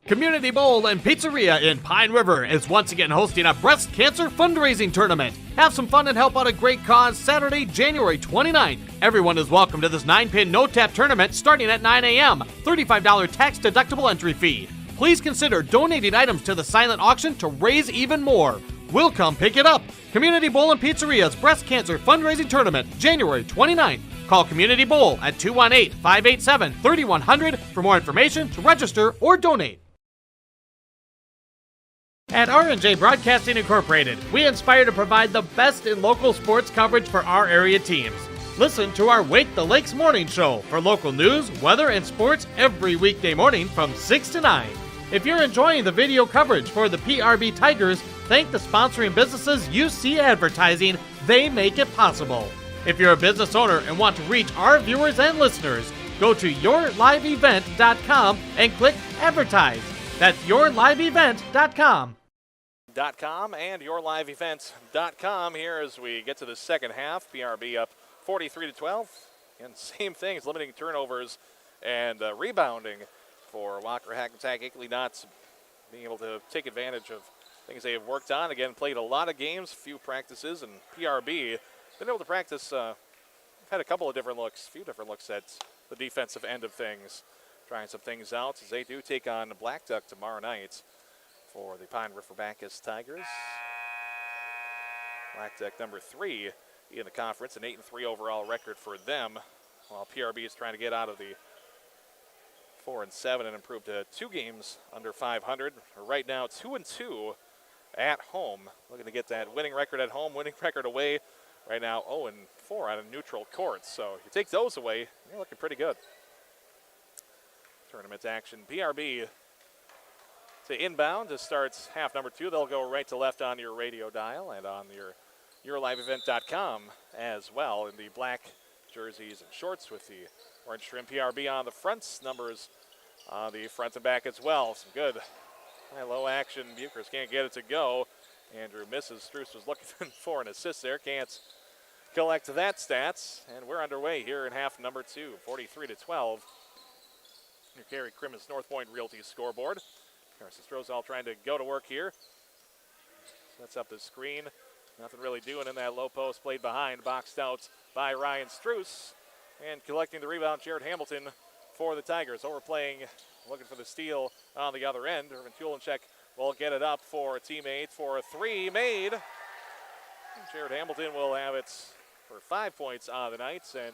Community Bowl and Pizzeria in Pine River is once again hosting a breast cancer fundraising tournament. Have some fun and help out a great cause Saturday, January 29th. Everyone is welcome to this 9-pin no-tap tournament starting at 9 a.m. $35 tax-deductible entry fee. Please consider donating items to the silent auction to raise even more. We'll come pick it up. Community Bowl and Pizzeria's breast cancer fundraising tournament, January 29th. Call Community Bowl at 218-587-3100 for more information, to register, or donate. At R&J Broadcasting Incorporated, we aspire to provide the best in local sports coverage for our area teams. Listen to our Wake the Lakes morning show for local news, weather, and sports every weekday morning from 6 to 9. If you're enjoying the video coverage for the PRB Tigers, thank the sponsoring businesses you see advertising. They make it possible. If you're a business owner and want to reach our viewers and listeners, go to yourliveevent.com and click Advertise. That's yourliveevent.com. And yourliveevents.com here as we get to the second half. PRB up 43-12. And same things, limiting turnovers and rebounding for Walker-Hackensack-Akeley, not being able to take advantage of things they have worked on. Again, played a lot of games, few practices, and PRB been able to practice, had a couple of different looks, few different looks at the defensive end of things. Trying some things out as they do take on Black Duck tomorrow night for the Pine River-Backus Tigers. Black Duck number 3 in the conference, an 8-3 overall record for them, while PRB is trying to get out of the 4-7 and improve to 2 games under 500. Right now, 2-2 at home. Looking to get that winning record at home, winning record away. Right now, 0-4 on a neutral court. So you take those away, you're looking pretty good. Tournament action. PRB to inbound to start half number 2. They'll go right to left on your radio dial and on your liveevent.com as well in the black jerseys and shorts with the orange trim. PRB on the fronts, numbers on the front and back as well. Some good high-low action. Bukers can't get it to go. Andrew misses. Struess was looking for an assist there. Can't collect that stats. And we're underway here in half number 2, 43-12. Your Kerry Crimmins North Point Realty scoreboard. Carson Strozal trying to go to work here. Sets up the screen. Nothing really doing in that low post. Played behind, boxed out by Ryan Struess. And collecting the rebound, Jared Hamilton for the Tigers. Overplaying, looking for the steal on the other end. Irvin Tulenchek will get it up for a teammate for a 3 made. Jared Hamilton will have it for 5 points on the night. And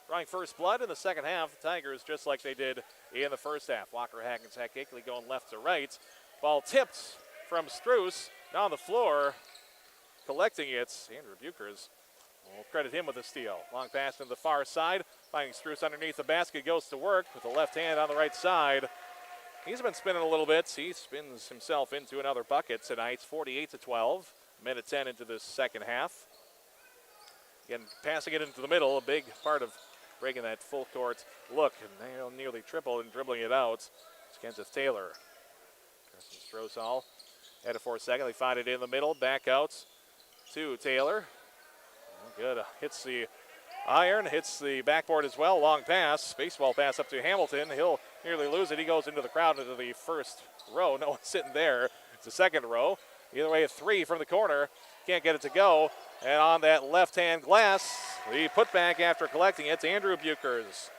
drawing first blood in the second half, the Tigers, just like they did in the first half. Walker-Hackensack-Akeley going left to right. Ball tipped from Struess down the floor. Collecting it, Andrew Bukers. We'll credit him with a steal. Long pass to the far side. Finding Struess underneath the basket, goes to work with the left hand on the right side. He's been spinning a little bit. He spins himself into another bucket tonight. 48-12. Minute 10 into the second half. Again, passing it into the middle, a big part of breaking that full court look. And they nearly triple and dribbling it out. It's Kenseth Taylor. Carson Strosall headed for a second. They find it in the middle. Back out to Taylor. Good. Hits the iron, hits the backboard as well. Long pass. Baseball pass up to Hamilton. He'll nearly lose it. He goes into the crowd into the first row. No one's sitting there. It's the second row. Either way, a three from the corner. Can't get it to go. And on that left-hand glass, the putback after collecting it to Andrew Buchers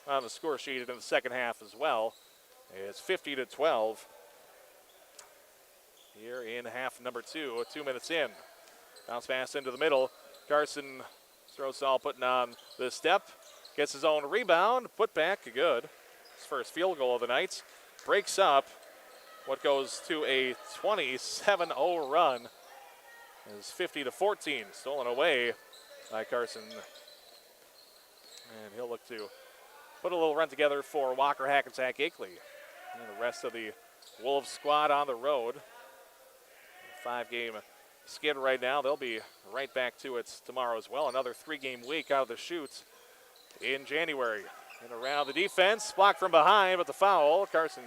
on the score sheet in the second half as well. It's 50-12 here in half number 2, 2 minutes in. Bounce pass into the middle. Carson Strosall putting on the step. Gets his own rebound. Put back, good. His first field goal of the night. Breaks up what goes to a 27-0 run. It's 50-14. Stolen away by Carson. And he'll look to put a little run together for Walker-Hackensack-Akeley. And the rest of the Wolves squad on the road. 5-game skid right now. They'll be right back to it tomorrow as well. Another 3-game week out of the chute in January. And around the defense, blocked from behind, but the foul. Carson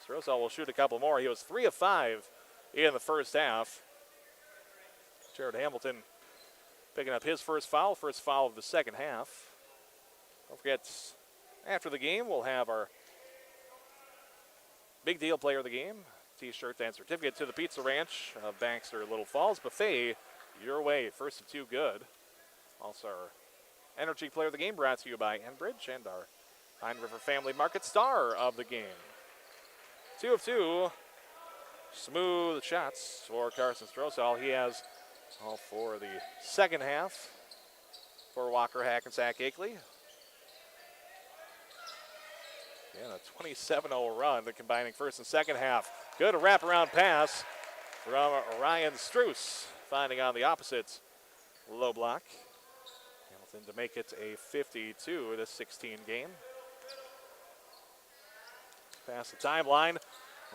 Strosall will shoot a couple more. He was 3 of 5 in the first half. Jared Hamilton picking up his first foul of the second half. Don't forget, after the game, we'll have our big deal player of the game, T-shirt and certificate to the Pizza Ranch of Baxter Little Falls Buffet. Your way, first of 2 good. Also our energy player of the game brought to you by Enbridge and our Pine River Family Market star of the game. 2 of 2. Smooth shots for Carson Strosall. He has all for the second half for Walker-Hackensack-Akeley. And a 27-0 run, the combining first and second half. Good wraparound pass from Ryan Struess, finding on the opposite low block. Hamilton to make it a 52-16 game. Past the timeline,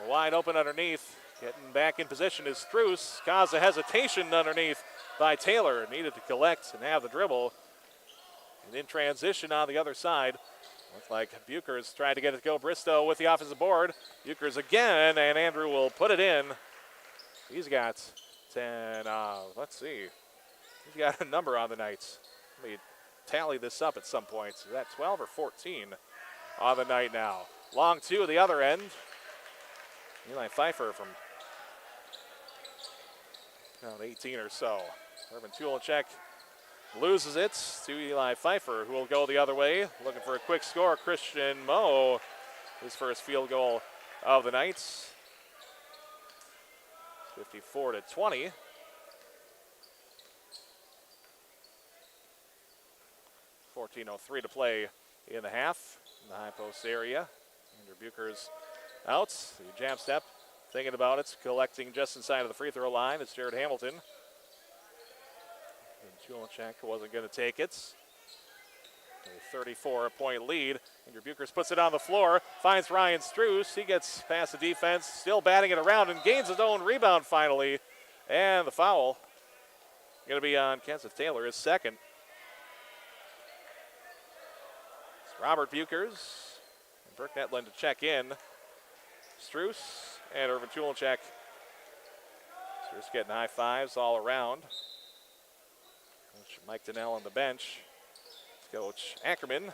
wide open underneath. Getting back in position is Struess. Caused a hesitation underneath by Taylor. Needed to collect and have the dribble. And in transition on the other side, looks like Buchers tried to get it to go. Bristow with the offensive board. Buchers again, and Andrew will put it in. He's got 10, let's see. He's got a number on the night. Let me tally this up at some point. Is that 12 or 14 on the night now? Long 2 at the other end. Eli Pfeiffer from around 18 or so. Urban Tulinchek loses it to Eli Pfeiffer, who will go the other way. Looking for a quick score. Christian Moe, his first field goal of the night. 54-20. .03 to play in the half in the high post area. Andrew Buchers out. The jab step, thinking about it, collecting just inside of the free throw line. It's Jared Hamilton. And Tulinchek wasn't going to take it. A 34-point lead. Andrew Buchers puts it on the floor, finds Ryan Struess. He gets past the defense, still batting it around, and gains his own rebound finally. And the foul going to be on Kenseth Taylor, his second. It's Robert Buchers and Burke Netlin to check in. Struess and Irvin Tulinchek. Struess getting high fives all around. Coach Mike Donnell on the bench. Coach Ackerman.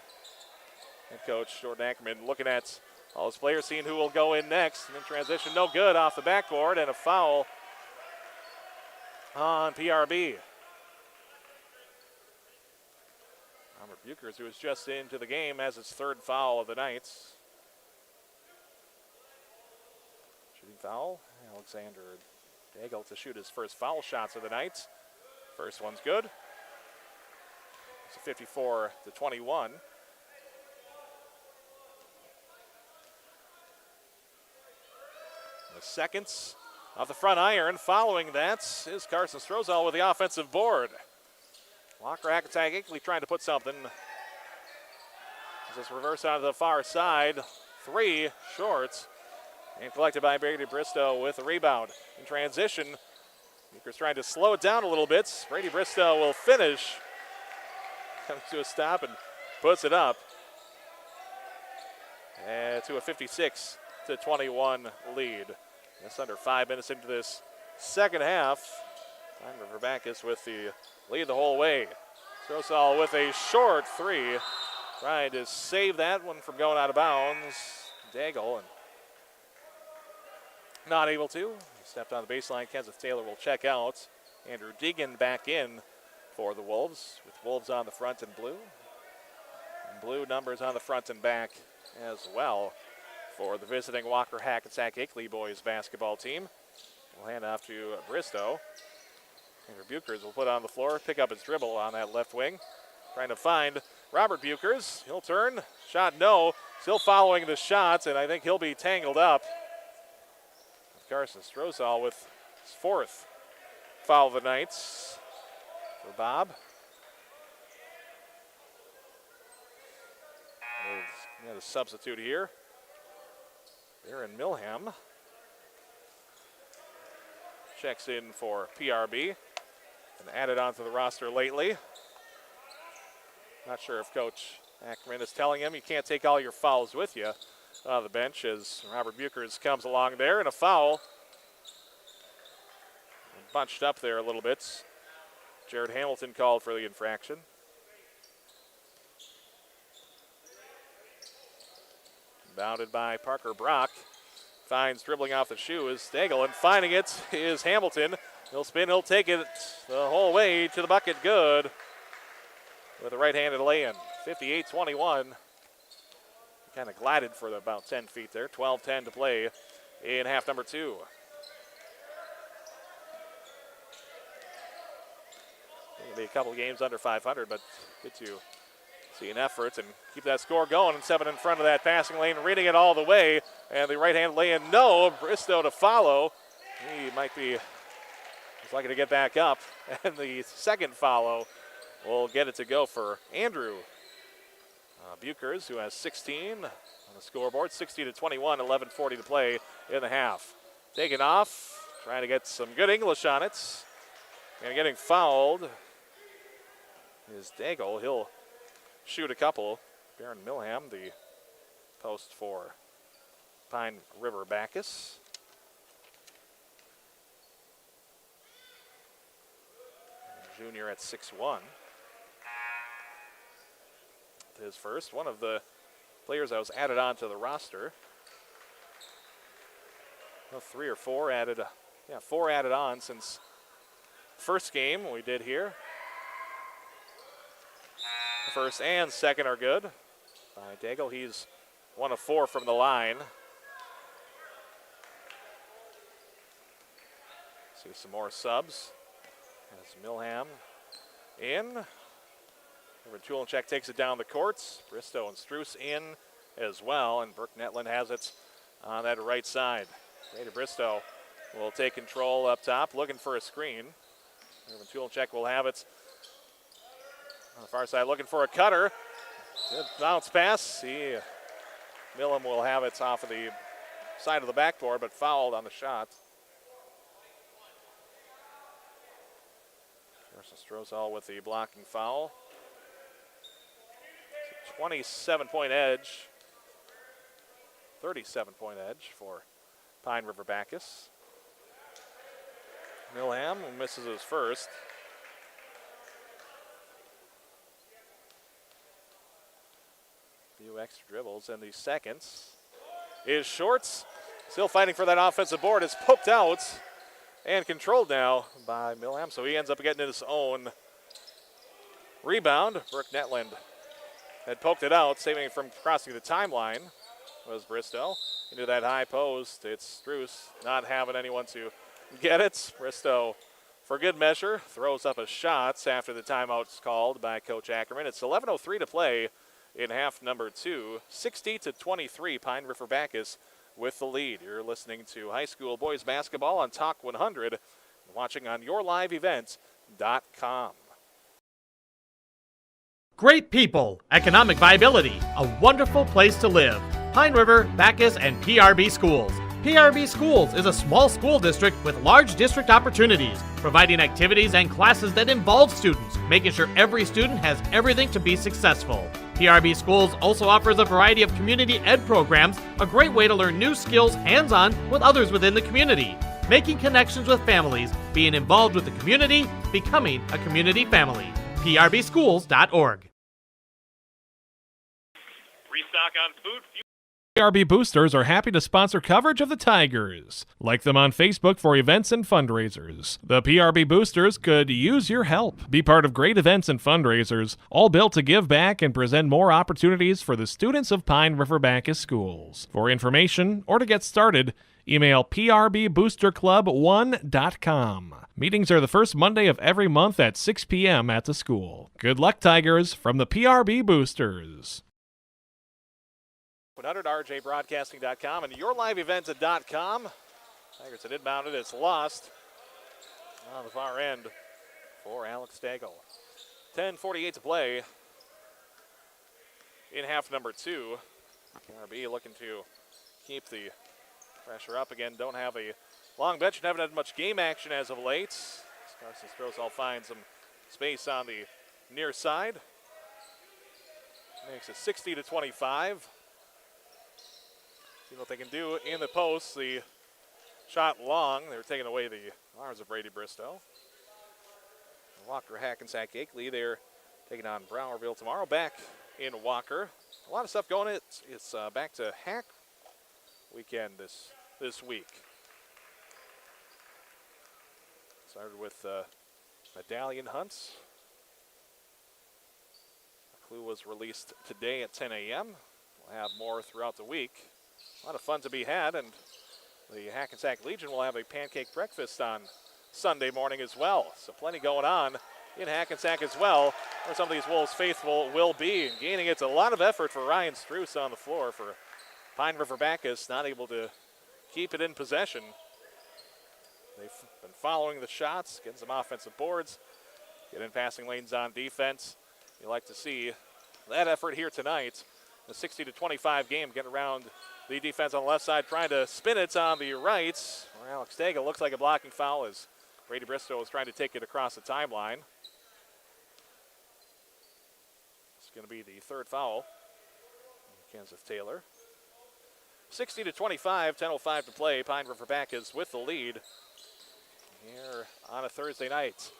And Coach Jordan Ackerman looking at all his players, seeing who will go in next. And in transition, no good off the backboard, and a foul on PRB. Robert Buchers, who was just into the game, has his third foul of the night. Shooting foul, Alexander Daigle to shoot his first foul shots of the night. First one's good. It's a 54-21. The seconds of the front iron. Following that is Carson Strosall with the offensive board. Walker-Hackensack-Akeley trying to put something. This reverse out of the far side. 3 short. And collected by Brady Bristow with a rebound. In transition, Bucher's trying to slow it down a little bit. Brady Bristow will finish. Comes to a stop and puts it up. And to a 56-21 lead. Just under 5 minutes into this second half. River-Backus with the lead the whole way. Strosall with a short three. Trying to save that one from going out of bounds. Daigle, and not able to. Stepped on the baseline. Kenseth Taylor will check out. Andrew Deegan back in for the Wolves, with Wolves on the front in blue. And blue numbers on the front and back as well for the visiting Walker-Hackensack-Akeley boys basketball team. We'll hand off to Bristow. Andrew Buchers will put on the floor, pick up his dribble on that left wing. Trying to find Robert Buchers. He'll turn. Shot no. Still following the shots, and I think he'll be tangled up. Carson Strosall with his fourth foul of the night for Bob. The substitute here, Aaron Milham, checks in for PRB and added onto the roster lately. Not sure if Coach Ackerman is telling him you can't take all your fouls with you on the bench, as Robert Buchers comes along there, and a foul. Bunched up there a little bit. Jared Hamilton called for the infraction. Bounded by Parker Brock. Finds dribbling off the shoe is Daigle, and finding it is Hamilton. He'll spin, he'll take it the whole way to the bucket. Good. With a right-handed lay-in. 58-21. Kind of glided for about 10 feet there. 12-10 to play in half number 2. It'll be a couple games under 500, but good to see an effort and keep that score going. And 7 in front of that passing lane, reading it all the way. And the right-hand lay-in, no. Bristow to follow. He might be, he's lucky to get back up. And the second follow will get it to go for Andrew Buchers, who has 16 on the scoreboard. 60-21, 11:40 to play in the half. Taken off, trying to get some good English on it. And getting fouled is Daigle. He'll shoot a couple. Baron Milham, the post for Pine River-Backus. Junior at 6'1". His first, one of the players that was added on to the roster. Well, 3 or 4 added, 4 added on since first game we did here. The first and second are good by Daigle. He's 1 of 4 from the line. See some more subs. As Milham in. Tulenchek takes it down the courts. Bristow and Struce in as well, and Burke Netland has it on that right side. Brady Bristow will take control up top, looking for a screen. Tulenchek will have it on the far side, looking for a cutter. Good bounce pass. Milham will have it off of the side of the backboard, but fouled on the shot. Carson Strosall with the blocking foul. 27-point edge, 37-point edge for Pine River-Backus. Milham misses his first. Few extra dribbles, and the seconds is Shorts. Still fighting for that offensive board. It's poked out and controlled now by Milham, so he ends up getting his own rebound. Brooke Netland had poked it out, saving it from crossing the timeline was Bristow. Into that high post, it's Struce not having anyone to get it. Bristow, for good measure, throws up a shot after the timeout's called by Coach Ackerman. It's 11:03 to play in half number 2. 60-23, Pine River-Backus with the lead. You're listening to high school boys basketball on Talk 100, watching on yourliveevent.com. Great people, economic viability, a wonderful place to live. Pine River, Backus, and PRB schools. PRB Schools is a small school district with large district opportunities, providing activities and classes that involve students, making sure every student has everything to be successful. PRB Schools also offers a variety of community ed programs, a great way to learn new skills hands-on with others within the community, making connections with families, being involved with the community, becoming a community family. PRBschools.org. Restock on food. PRB Boosters are happy to sponsor coverage of the Tigers. Like them on Facebook for events and fundraisers. The PRB Boosters could use your help. Be part of great events and fundraisers, all built to give back and present more opportunities for the students of Pine River-Backus schools. For information or to get started, email prboosterclub1.com. Meetings are the first Monday of every month at 6 p.m. at the school. Good luck, Tigers, from the PRB Boosters. 100rjbroadcasting.com and yourliveevents.com. Tigers had inbounded. It's lost on the far end for Alex Stagel. 10:48 to play in half number 2. PRB looking to keep the pressure up again. Don't have a long bench and haven't had much game action as of late. Carson Strosall finds some space on the near side. Makes it 60-25. See what they can do in the post. The shot long. They're taking away the arms of Brady Bristow. Walker-Hackensack-Akeley, they're taking on Browerville tomorrow. Back in Walker. A lot of stuff going. It's back to Hack weekend this week. Started with medallion hunts. A clue was released today at 10 a.m. We'll have more throughout the week. A lot of fun to be had, and the Hackensack Legion will have a pancake breakfast on Sunday morning as well. So plenty going on in Hackensack as well, where some of these Wolves faithful will be. And gaining it's a lot of effort for Ryan Struess on the floor for Pine River-Backus, not able to keep it in possession. They've been following the shots, getting some offensive boards, getting passing lanes on defense. You like to see that effort here tonight. The 60-25 game, getting around the defense on the left side, trying to spin it on the right. Where Alex Stagel looks like a blocking foul as Brady Bristow is trying to take it across the timeline. It's going to be the third foul. Kenneth Taylor. 60-25, 10:05 to play. Pine River-Backus with the lead here on a Thursday night.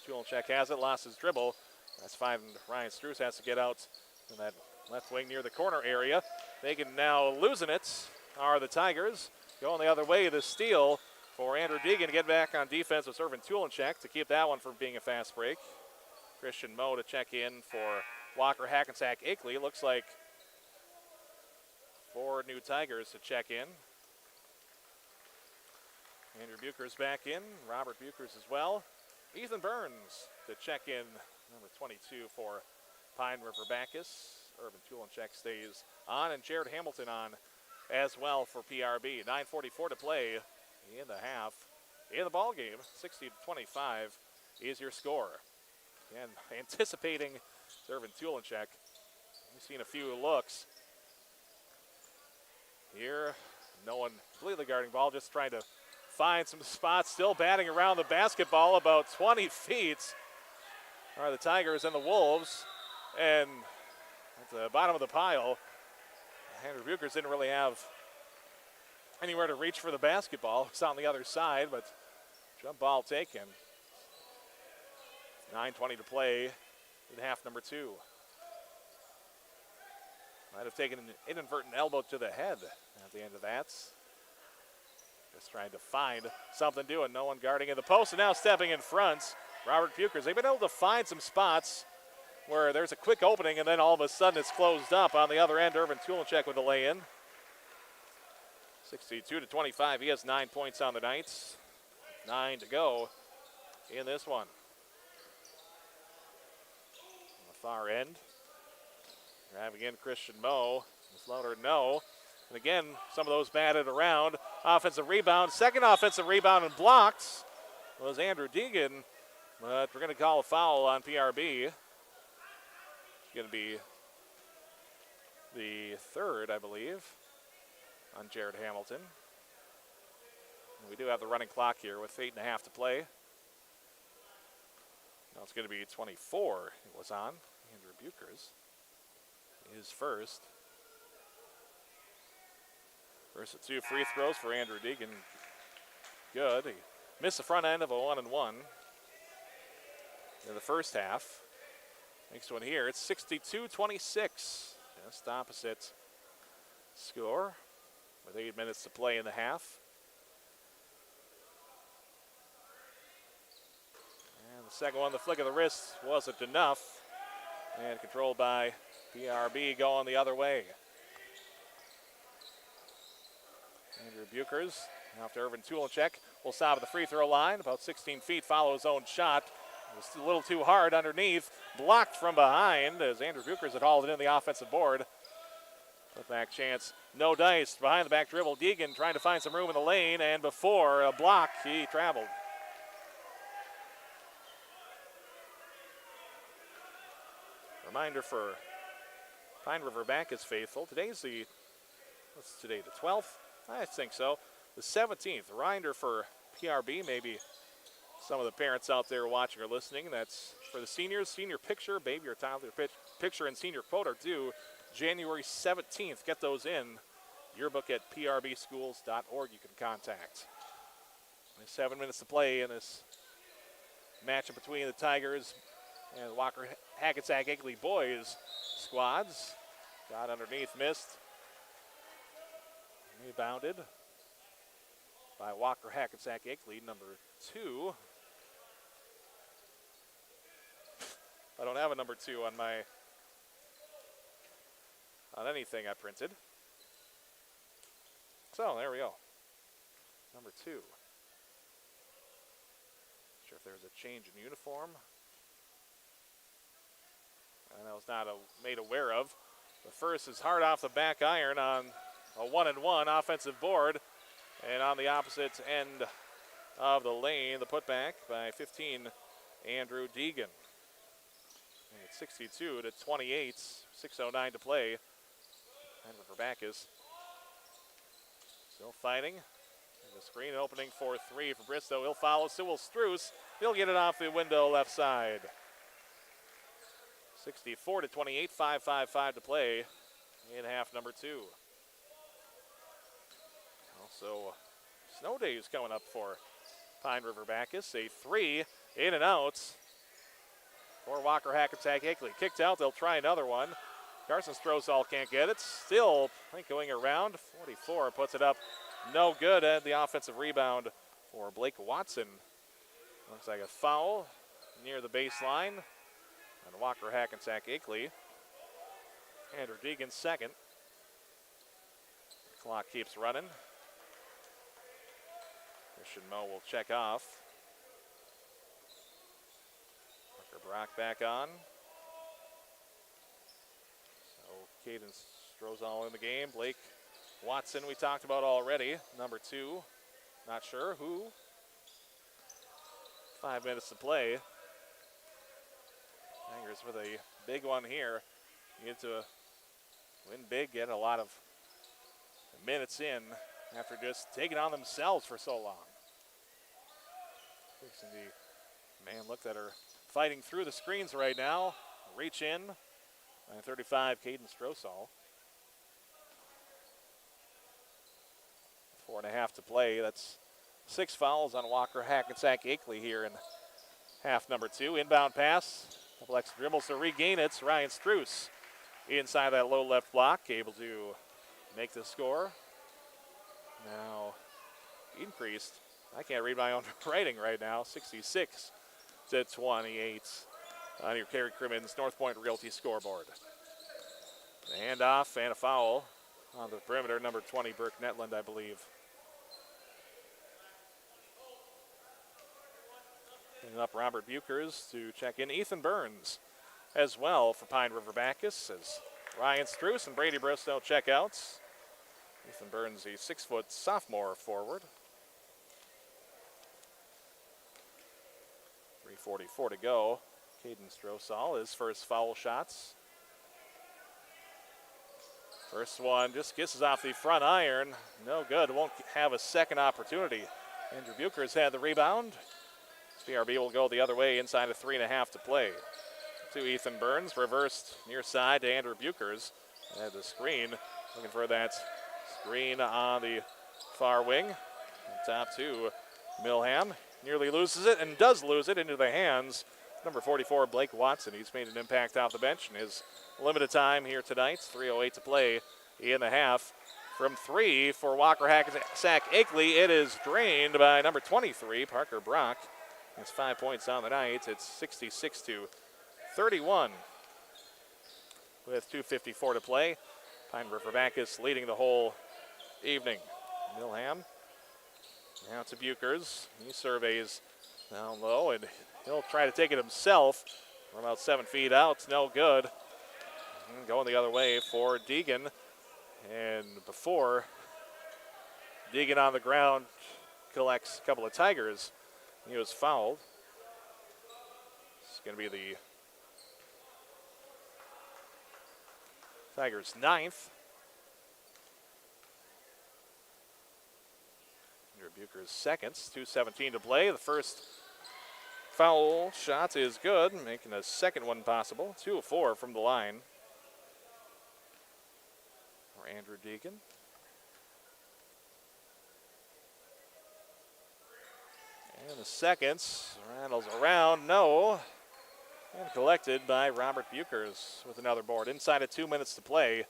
Tulachek has it, lost his dribble. That's fine. Ryan Struess has to get out in that left wing near the corner area. They can now losing it are the Tigers. Going the other way, the steal for Andrew Deegan to get back on defense with Irvin Tulachek to keep that one from being a fast break. Christian Moe to check in for Walker-Hackensack-Akeley. Looks like 4 new Tigers to check in. Andrew Bucher's back in. Robert Bucher's as well. Ethan Burns to check in, number 22 for Pine River-Backus. Irvin Tulachek stays on, and Jared Hamilton on as well for PRB. 9:44 to play in the half. In the ball game, 60-25 is your score. And anticipating Irvin Tulachek. We've seen a few looks here. No one completely guarding ball, just trying to find some spots. Still batting around the basketball about 20 feet are the Tigers and the Wolves. And at the bottom of the pile, Andrew Buchers didn't really have anywhere to reach for the basketball. It's on the other side, but jump ball taken. 9:20 to play in half number 2. Might have taken an inadvertent elbow to the head at the end of that. Just trying to find something doing. No one guarding in the post, and now stepping in front, Robert Buchers. They've been able to find some spots where there's a quick opening, and then all of a sudden it's closed up. On the other end, Irvin Tulachek with the lay-in. 62-25. He has 9 points on the night. 9 to go in this one. On the far end, grabbing in Christian Moe. Slaughter, no. And again, some of those batted around. Offensive rebound. Second offensive rebound and blocked was Andrew Deegan. But we're going to call a foul on PRB. It's going to be the third, I believe. on Jared Hamilton. And we do have the running clock here with 8.5 to play. Now it's going to be 24 it was on. Andrew Buchers is first. First of 2 free throws for Andrew Deegan. Good. He missed the front end of a 1-and-1 in the first half. Next one here, it's 62-26. Just opposite score with 8 minutes to play in the half. And the second one, the flick of the wrist wasn't enough. And controlled by PRB going the other way. Andrew Buchers after Irvin Tulinchek will stop at the free throw line. About 16 feet, follow his own shot. It was a little too hard underneath. Blocked from behind as Andrew Buchers had hauled it in the offensive board. Put back chance, no dice. Behind the back dribble, Deegan trying to find some room in the lane, and before a block, he traveled. Reminder for Pine River-Backus faithful. Today's the 12th? I think so. The 17th. Reminder for PRB, maybe some of the parents out there watching or listening. That's for the seniors. Senior picture, baby or toddler picture, and senior quote are due January 17th. Get those in. Yearbook at prbschools.org you can contact. 7 minutes to play in this matchup between the Tigers and the Walker-Hackensack-Akeley boys squads. Got underneath, missed. Rebounded by Walker-Hackensack-Akeley, number 2. I don't have a number 2 on anything I printed. So there we go. Number 2. Not sure if there's a change in uniform. And I was not made aware of. The first is hard off the back iron on a 1-and-1 offensive board. And on the opposite end of the lane, the putback by 15, Andrew Deegan. And it's 62-28, 6:09 to play. And River-Backus still fighting. And the screen opening for 3 for Bristow. He'll follow, so will Struess. He'll get it off the window left side. 64-28, 5:55 to play in half number 2. Also, snow days coming up for Pine River-Backus. A 3 in and out for Walker-Hackensack-Akeley. Kicked out, they'll try another one. Carson Strosall can't get it. Still, I think going around. 44 puts it up. No good at the offensive rebound for Blake Watson. Looks like a foul near the baseline. And Walker-Hackensack-Akeley. Andrew Deegan second. The clock keeps running. Christian Moe will check off. Tucker Brock back on. So Caden Strosall in the game. Blake Watson we talked about already. Number 2. Not sure who. 5 minutes to play. Tigers with a big one here. You get to win big, get a lot of minutes in after just taking on themselves for so long. Fixing the man look that are fighting through the screens right now. Reach in. 35, Caden Strosall. 4.5 to play. That's 6 fouls on Walker-Hackensack-Akeley here in half number 2. Inbound pass. Couple extra dribbles to regain it. Ryan Struess inside that low left block, able to make the score. Now increased. I can't read my own writing right now. 66-28 on your Kerry Crimmins North Point Realty scoreboard. The handoff and a foul on the perimeter. Number 20, Burke Netland, I believe. Bringing up Robert Buchers to check in. Ethan Burns as well for Pine River-Backus as Ryan Struess and Brady Bristow check outs. Ethan Burns, a 6-foot sophomore forward. 3:44 to go. Caden Strosall, his first foul shots. First one just kisses off the front iron. No good. Won't have a second opportunity. Andrew Bucher's had the rebound. PRB will go the other way inside of 3.5 to play. To Ethan Burns, reversed near side to Andrew Buchers. And the screen, looking for that screen on the far wing. Top to Milham. Nearly loses it and does lose it into the hands. Number 44, Blake Watson. He's made an impact off the bench in his limited time here tonight. 3:08 to play in the half. From 3 for Walker-Hackensack-Akeley, it is drained by number 23, Parker Brock. It's 5 points on the night. It's 66-31 with 2:54 to play. Pine River-Backus leading the whole evening. Milham now to Buchers. He surveys down low, and he'll try to take it himself from about 7 feet out. No good. And going the other way for Deegan. And before Deegan on the ground collects a couple of Tigers, he was fouled. It's going to be the Tigers' 9th. Andrew Bucher's 2nd. 2:17 to play. The first foul shot is good, making a second one possible. 2 of 4 from the line for Andrew Deegan. And the seconds rattles around, no. And collected by Robert Buchers with another board. Inside of 2 minutes to play.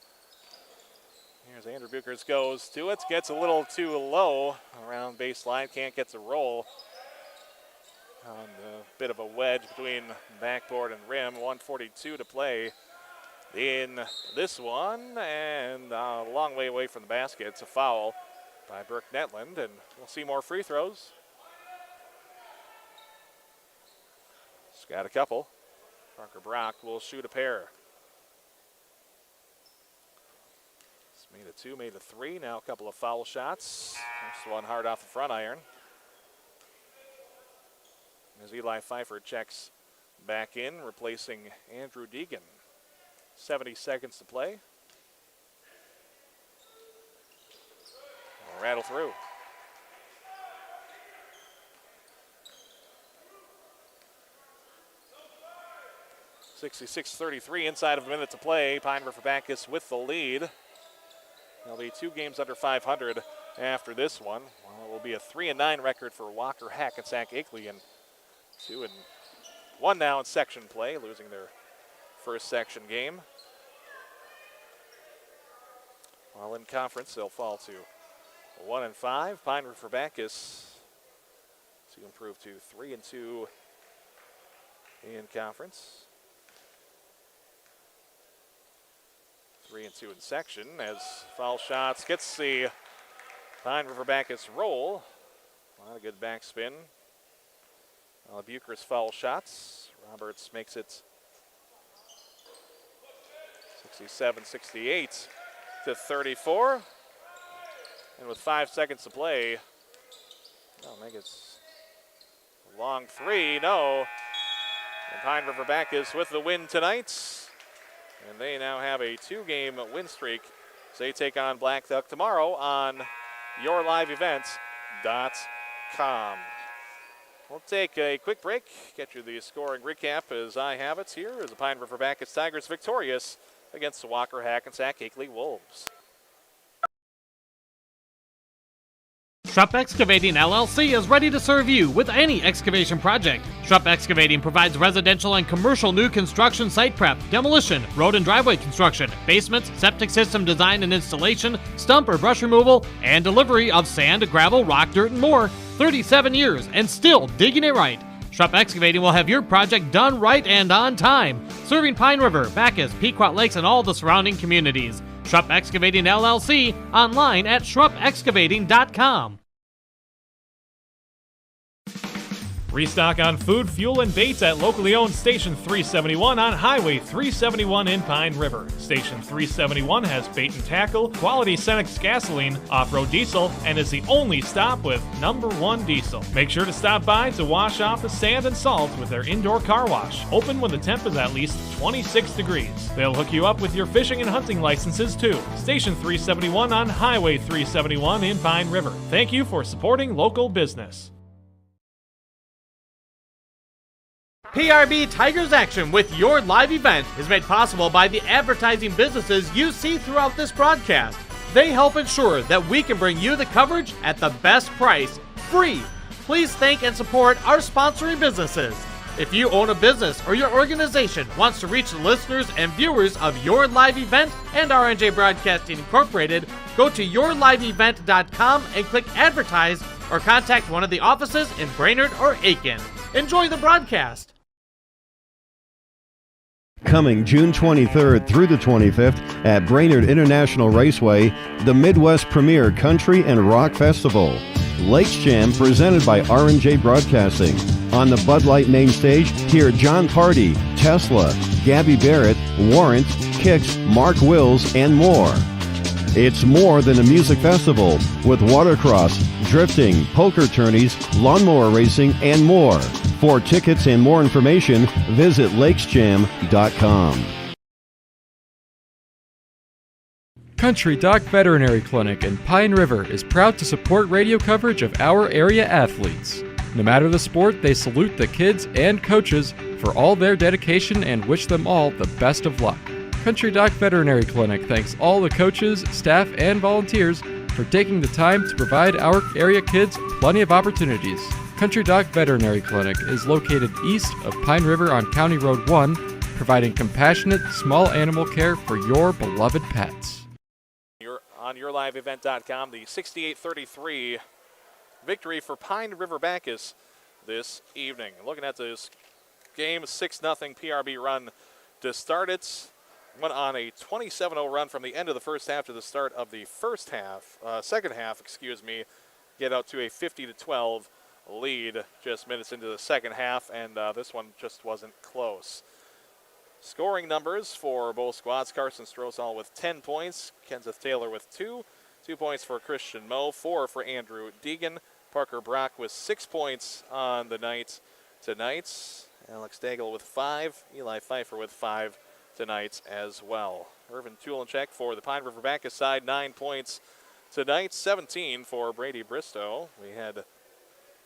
Here's Andrew Buchers, goes to it, gets a little too low around baseline, can't get the roll. On a bit of a wedge between backboard and rim. 1:42 to play in this one, and a long way away from the basket. It's a foul by Burke Netland, and we'll see more free throws. He's got a couple. Parker Brock will shoot a pair. He's made a 2, made a 3. Now a couple of foul shots. First one hard off the front iron. As Eli Pfeiffer checks back in, replacing Andrew Deegan. 70 seconds to play. We'll rattle through. (66-33) inside of a minute to play. Pine River-Backus with the lead. There'll be 2 games under 500 after this one. Well, it will be a 3-9 record for Walker-Hackensack-Akeley, and 2-1 now in section play, losing their first section game. While in conference, they'll fall to 1-5. Pine River-Backus to improve to 3-2 in conference. 3-2 in section as foul shots gets the Pine River-Backus roll. A lot of good backspin. Bucher's foul shots. Roberts makes it 67-68 to 34. And with 5 seconds to play, I think it's a long 3, no. And Pine River-Backus with the win tonight. And they now have a 2-game win streak as they take on Black Duck tomorrow on yourliveevents.com. We'll take a quick break, get you the scoring recap as I have it here as the Pine River-Backus Tigers victorious against the Walker-Hackensack-Akeley Wolves. Schrupp Excavating LLC is ready to serve you with any excavation project. Schrupp Excavating provides residential and commercial new construction site prep, demolition, road and driveway construction, basements, septic system design and installation, stump or brush removal, and delivery of sand, gravel, rock, dirt, and more. 37 years and still digging it right. Schrupp Excavating will have your project done right and on time, serving Pine River, Backus, Pequot Lakes, and all the surrounding communities. Schrupp Excavating LLC, online at schruppexcavating.com. Restock on food, fuel, and baits at locally owned Station 371 on Highway 371 in Pine River. Station 371 has bait and tackle, quality Cenex gasoline, off-road diesel, and is the only stop with #1 diesel. Make sure to stop by to wash off the sand and salt with their indoor car wash, open when the temp is at least 26 degrees. They'll hook you up with your fishing and hunting licenses too. Station 371 on Highway 371 in Pine River. Thank you for supporting local business. PRB Tigers Action with your live event is made possible by the advertising businesses you see throughout this broadcast. They help ensure that we can bring you the coverage at the best price, free. Please thank and support our sponsoring businesses. If you own a business or your organization wants to reach the listeners and viewers of your live event and RNJ Broadcasting Incorporated, go to yourliveevent.com and click advertise or contact one of the offices in Brainerd or Aiken. Enjoy the broadcast. Coming June 23rd through the 25th at Brainerd International Raceway, the Midwest Premier Country and Rock Festival. Lakes Jam presented by R&J Broadcasting. On the Bud Light main stage, hear John Party, Tesla, Gabby Barrett, Warrant, Kicks, Mark Wills, and more. It's more than a music festival with watercross, drifting, poker tourneys, lawnmower racing, and more. For tickets and more information, visit lakesjam.com. Country Doc Veterinary Clinic in Pine River is proud to support radio coverage of our area athletes. No matter the sport, they salute the kids and coaches for all their dedication and wish them all the best of luck. Country Doc Veterinary Clinic thanks all the coaches, staff, and volunteers for taking the time to provide our area kids plenty of opportunities. Country Doc Veterinary Clinic is located east of Pine River on County Road 1, providing compassionate small animal care for your beloved pets. On yourliveevent.com, the 68-33 victory for Pine River-Backus this evening. Looking at this game, 6-0 PRB run to start it. Went on a 27-0 run from the end of the first half to the start of the second half, get out to a 50-12 lead just minutes into the second half, and this one just wasn't close. Scoring numbers for both squads: Carson Strosall with 10 points, Kenseth Taylor with 2 points for Christian Moe, 4 for Andrew Deegan, Parker Brock with 6 points on the night tonight, Alex Daigle with 5, Eli Pfeiffer with 5 tonight as well. Irvin Tulenchek for the Pine River-Backus side, 9 points tonight, 17 for Brady Bristow. We had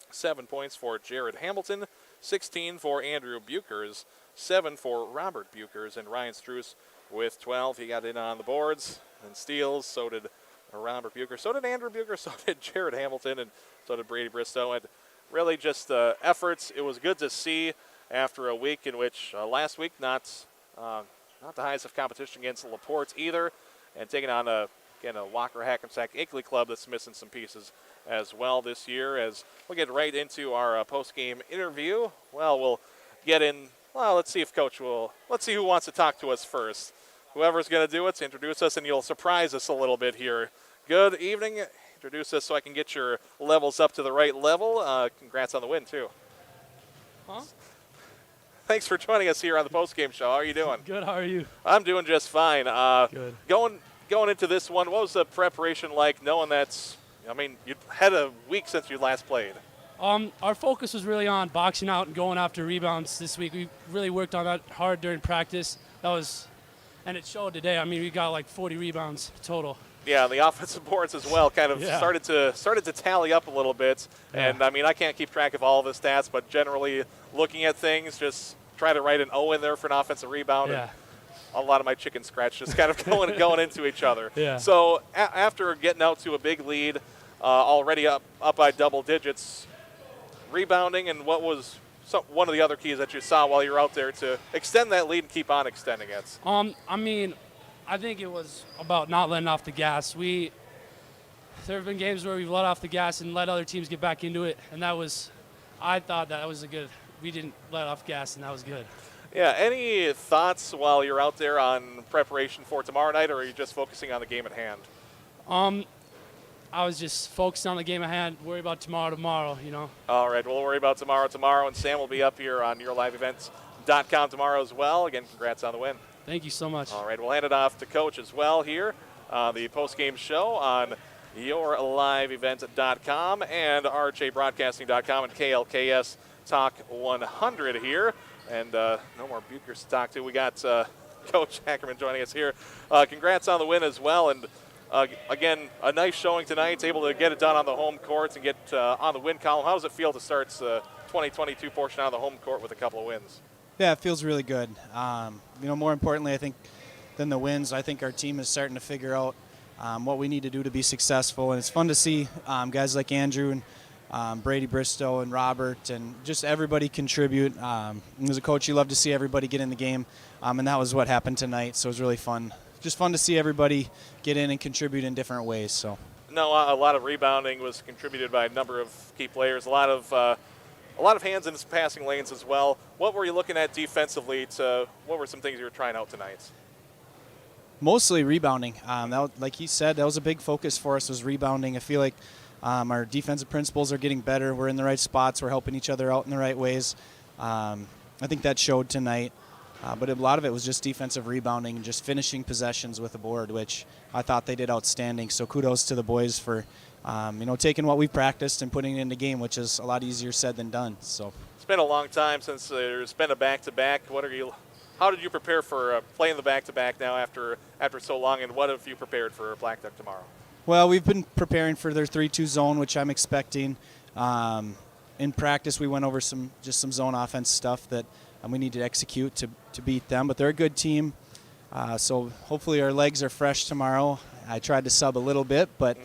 7 points for Jared Hamilton, 16 for Andrew Bukers, 7 for Robert Bukers, and Ryan Struess with 12. He got in on the boards and steals. So did Robert Buker. So did Andrew Buker. So did Jared Hamilton, and so did Brady Bristow. And really just efforts. It was good to see after a week in which last week not the highest of competition against LaPorte either, and taking on a Walker-Hackensack-Akeley club that's missing some pieces as well this year. As we'll get right into our post-game interview. Well, we'll get in. Well, let's see who wants to talk to us first. Whoever's going to do it, introduce us, and you'll surprise us a little bit here. Good evening. Introduce us so I can get your levels up to the right level. Congrats on the win, too. Huh? Thanks for joining us here on the post-game show. How are you doing? Good. How are you? I'm doing just fine. Good. Going into this one, what was the preparation like, knowing you had a week since you last played? Our focus was really on boxing out and going after rebounds this week. We really worked on that hard during practice. And it showed today. We got like 40 rebounds total. Yeah, and the offensive boards as well kind of started to tally up a little bit. Yeah. And I can't keep track of all the stats, but generally looking at things, just try to write an O in there for an offensive rebound. Yeah. And a lot of my chicken scratch just kind of going into each other. Yeah. So after getting out to a big lead, already up by double digits, rebounding, and what was one of the other keys that you saw while you were out there to extend that lead and keep on extending it? I think it was about not letting off the gas. There have been games where we've let off the gas and let other teams get back into it, and I thought that was we didn't let off gas, and that was good. Yeah, any thoughts while you're out there on preparation for tomorrow night, or are you just focusing on the game at hand? I was just focused on the game at hand, worry about tomorrow, you know. All right, we'll worry about tomorrow, and Sam will be up here on yourliveevents.com tomorrow as well. Again, congrats on the win. Thank you so much. All right, we'll hand it off to Coach as well here on the postgame show on yourliveevents.com and rjbroadcasting.com and KLKS Talk 100 here. And no more Bukers to talk to. We got Coach Ackerman joining us here. Congrats on the win as well. And again, a nice showing tonight. Able to get it done on the home courts and get on the win column. How does it feel to start the 2022 portion on the home court with a couple of wins? Yeah, it feels really good. More importantly, I think, than the wins, I think our team is starting to figure out what we need to do to be successful. And it's fun to see guys like Andrew and Brady Bristow and Robert and just everybody contribute. As a coach, you love to see everybody get in the game, and that was what happened tonight. So it was really fun. Just fun to see everybody get in and contribute in different ways. So. No, a lot of rebounding was contributed by a number of key players. A lot of hands in his passing lanes as well. What were you looking at defensively? What were some things you were trying out tonight? Mostly rebounding. Like he said, that was a big focus for us, was rebounding. I feel like our defensive principles are getting better. We're in the right spots. We're helping each other out in the right ways. I think that showed tonight. But a lot of it was just defensive rebounding and just finishing possessions with the board, which I thought they did outstanding. So kudos to the boys for taking what we practiced and putting it into game, which is a lot easier said than done. So it's been a long time since there's been a back-to-back. How did you prepare for playing the back-to-back now after so long, and what have you prepared for Black Duck tomorrow? Well, we've been preparing for their 3-2 zone, which I'm expecting. In practice, we went over some zone offense stuff that we need to execute to beat them, but they're a good team. So hopefully our legs are fresh tomorrow. I tried to sub a little bit, but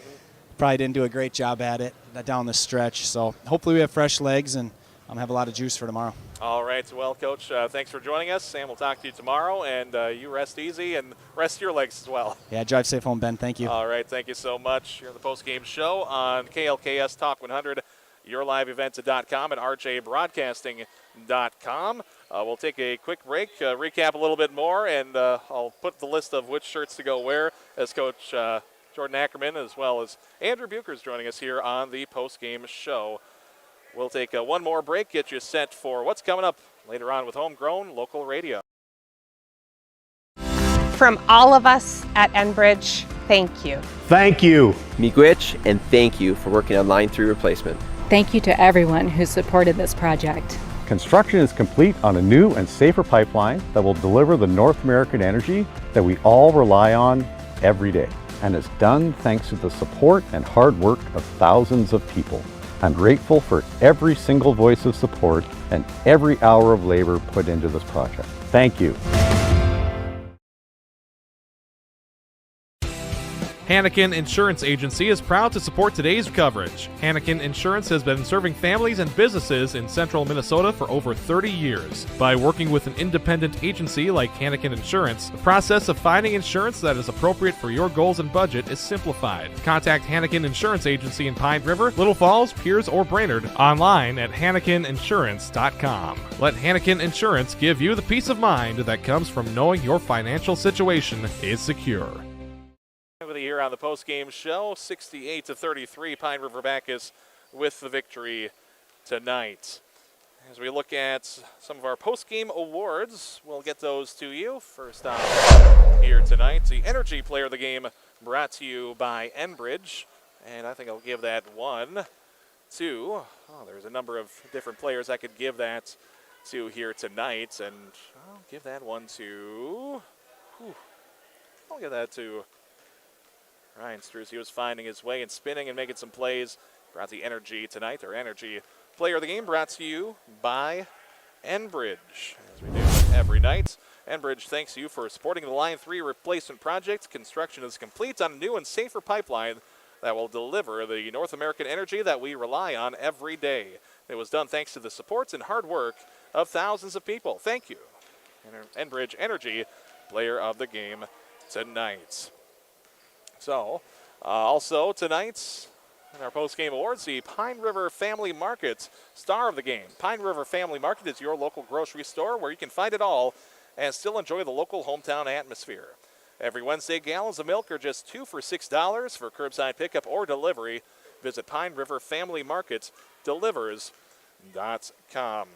probably didn't do a great job at it down the stretch. So hopefully we have fresh legs and have a lot of juice for tomorrow. All right. Well, Coach, thanks for joining us. Sam will talk to you tomorrow, and you rest easy and rest your legs as well. Yeah, drive safe home, Ben. Thank you. All right. Thank you so much. You're on the postgame show on KLKS Talk 100, yourliveevents.com and rjbroadcasting.com. We'll take a quick break, recap a little bit more, and I'll put the list of which shirts to go where as Coach Jordan Ackerman as well as Andrew Bukers joining us here on the postgame show. We'll take one more break, get you set for what's coming up later on with Homegrown Local Radio. From all of us at Enbridge, thank you. Thank you. Miigwech, and thank you for working on Line 3 replacement. Thank you to everyone who supported this project. Construction is complete on a new and safer pipeline that will deliver the North American energy that we all rely on every day. And it's done thanks to the support and hard work of thousands of people. I'm grateful for every single voice of support and every hour of labor put into this project. Thank you. Hannikin Insurance Agency is proud to support today's coverage. Hannikin Insurance has been serving families and businesses in central Minnesota for over 30 years. By working with an independent agency like Hannikin Insurance, the process of finding insurance that is appropriate for your goals and budget is simplified. Contact Hannikin Insurance Agency in Pine River, Little Falls, Pierce, or Brainerd online at HannikinInsurance.com. Let Hannikin Insurance give you the peace of mind that comes from knowing your financial situation is secure. Here on the post-game show, 68-33, Pine River-Backus with the victory tonight. As we look at some of our post-game awards, we'll get those to you. First off here tonight, the Energy Player of the Game brought to you by Enbridge. And I think I'll give that one to, there's a number of different players I could give that to here tonight. And I'll give that one to, I'll give that to Ryan Struess. He was finding his way and spinning and making some plays. Brought the energy tonight. Our Energy Player of the Game brought to you by Enbridge, as we do every night. Enbridge thanks you for supporting the Line 3 replacement project. Construction is complete on a new and safer pipeline that will deliver the North American energy that we rely on every day. It was done thanks to the support and hard work of thousands of people. Thank you. Enbridge Energy Player of the Game tonight. So, also tonight in our post-game awards, the Pine River Family Market Star of the Game. Pine River Family Market is your local grocery store where you can find it all and still enjoy the local hometown atmosphere. Every Wednesday, gallons of milk are just $2 for $6 for curbside pickup or delivery. Visit Pine River Family Market Delivers.com.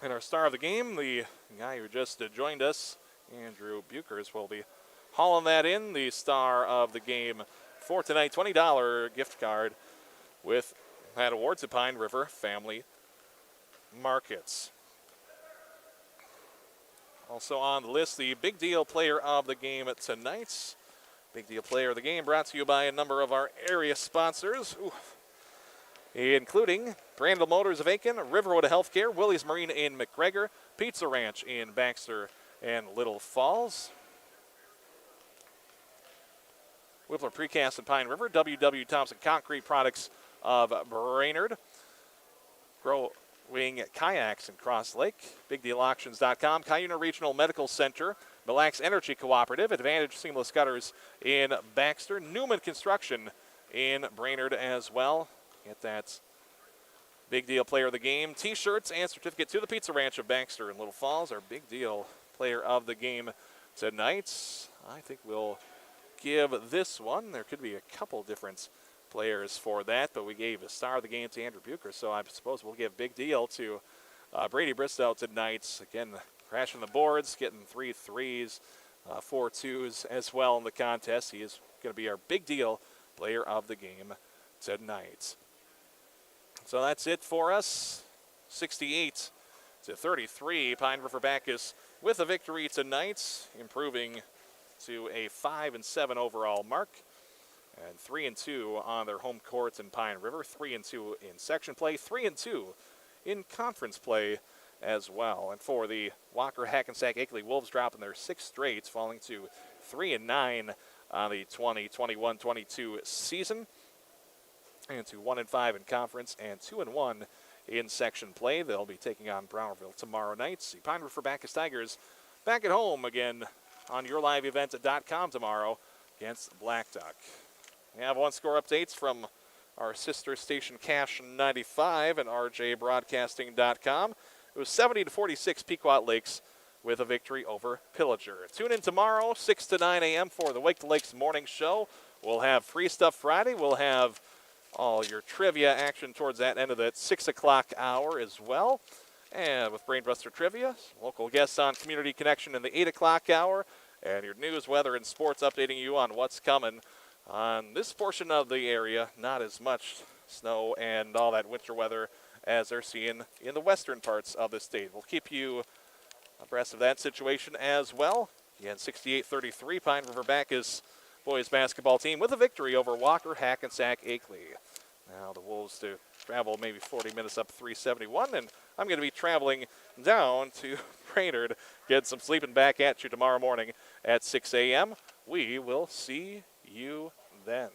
And our star of the game, the guy who just joined us, Andrew Buchers, will be hauling that in. The star of the game for tonight, $20 gift card with that award to Pine River Family Markets. Also on the list, the Big Deal Player of the Game tonight. Big Deal Player of the Game brought to you by a number of our area sponsors, including Brandel Motors of Aiken, Riverwood Healthcare, Willie's Marine in McGregor, Pizza Ranch in Baxter and Little Falls, Whippler Precast in Pine River, W.W. Thompson Concrete Products of Brainerd, Growing Kayaks in Cross Lake, BigDealAuctions.com, Cuyuna Regional Medical Center, Mille Lacs Energy Cooperative, Advantage Seamless Gutters in Baxter, Newman Construction in Brainerd as well. Get that Big Deal Player of the Game T-shirts and certificate to the Pizza Ranch of Baxter and Little Falls. Our Big Deal Player of the Game tonight. I think we'll give this one. There could be a couple different players for that, but we gave a star of the game to Andrew Bucher, so I suppose we'll give Big Deal to Brady Bristow tonight. Again, crashing the boards, getting 3 threes, 4 twos as well in the contest. He is going to be our Big Deal Player of the Game tonight. So that's it for us. 68-33. Pine River-Backus with a victory tonight, improving to a 5-7 overall mark. And 3-2 on their home court in Pine River. 3-2 in section play. 3-2 in conference play as well. And for the Walker-Hackensack-Akeley Wolves, dropping their 6th straight, falling to 3-9 on the 2021-22 season. And to 1-5 in conference and 2-1 in section play. They'll be taking on Brownville tomorrow night. The Pine River-Backus Tigers back at home again on YourLiveEvent.com tomorrow against the Black Duck. We have one score updates from our sister station Cash 95 and RJBroadcasting.com. It was 70-46 Pequot Lakes with a victory over Pillager. Tune in tomorrow, 6 to 9 a.m. for the Wake the Lakes morning show. We'll have Free Stuff Friday. We'll have all your trivia action towards that end of the 6 o'clock hour as well. And with Brainbuster Trivia, local guests on Community Connection in the 8 o'clock hour. And your news, weather, and sports updating you on what's coming on this portion of the area. Not as much snow and all that winter weather as they're seeing in the western parts of the state. We'll keep you abreast of that situation as well. Again, 68-33, Pine River-Backus boys basketball team with a victory over Walker-Hackensack-Akeley. Now the Wolves to travel maybe 40 minutes up 371, and I'm going to be traveling down to Brainerd, get some sleeping back at you tomorrow morning at 6 a.m. We will see you then.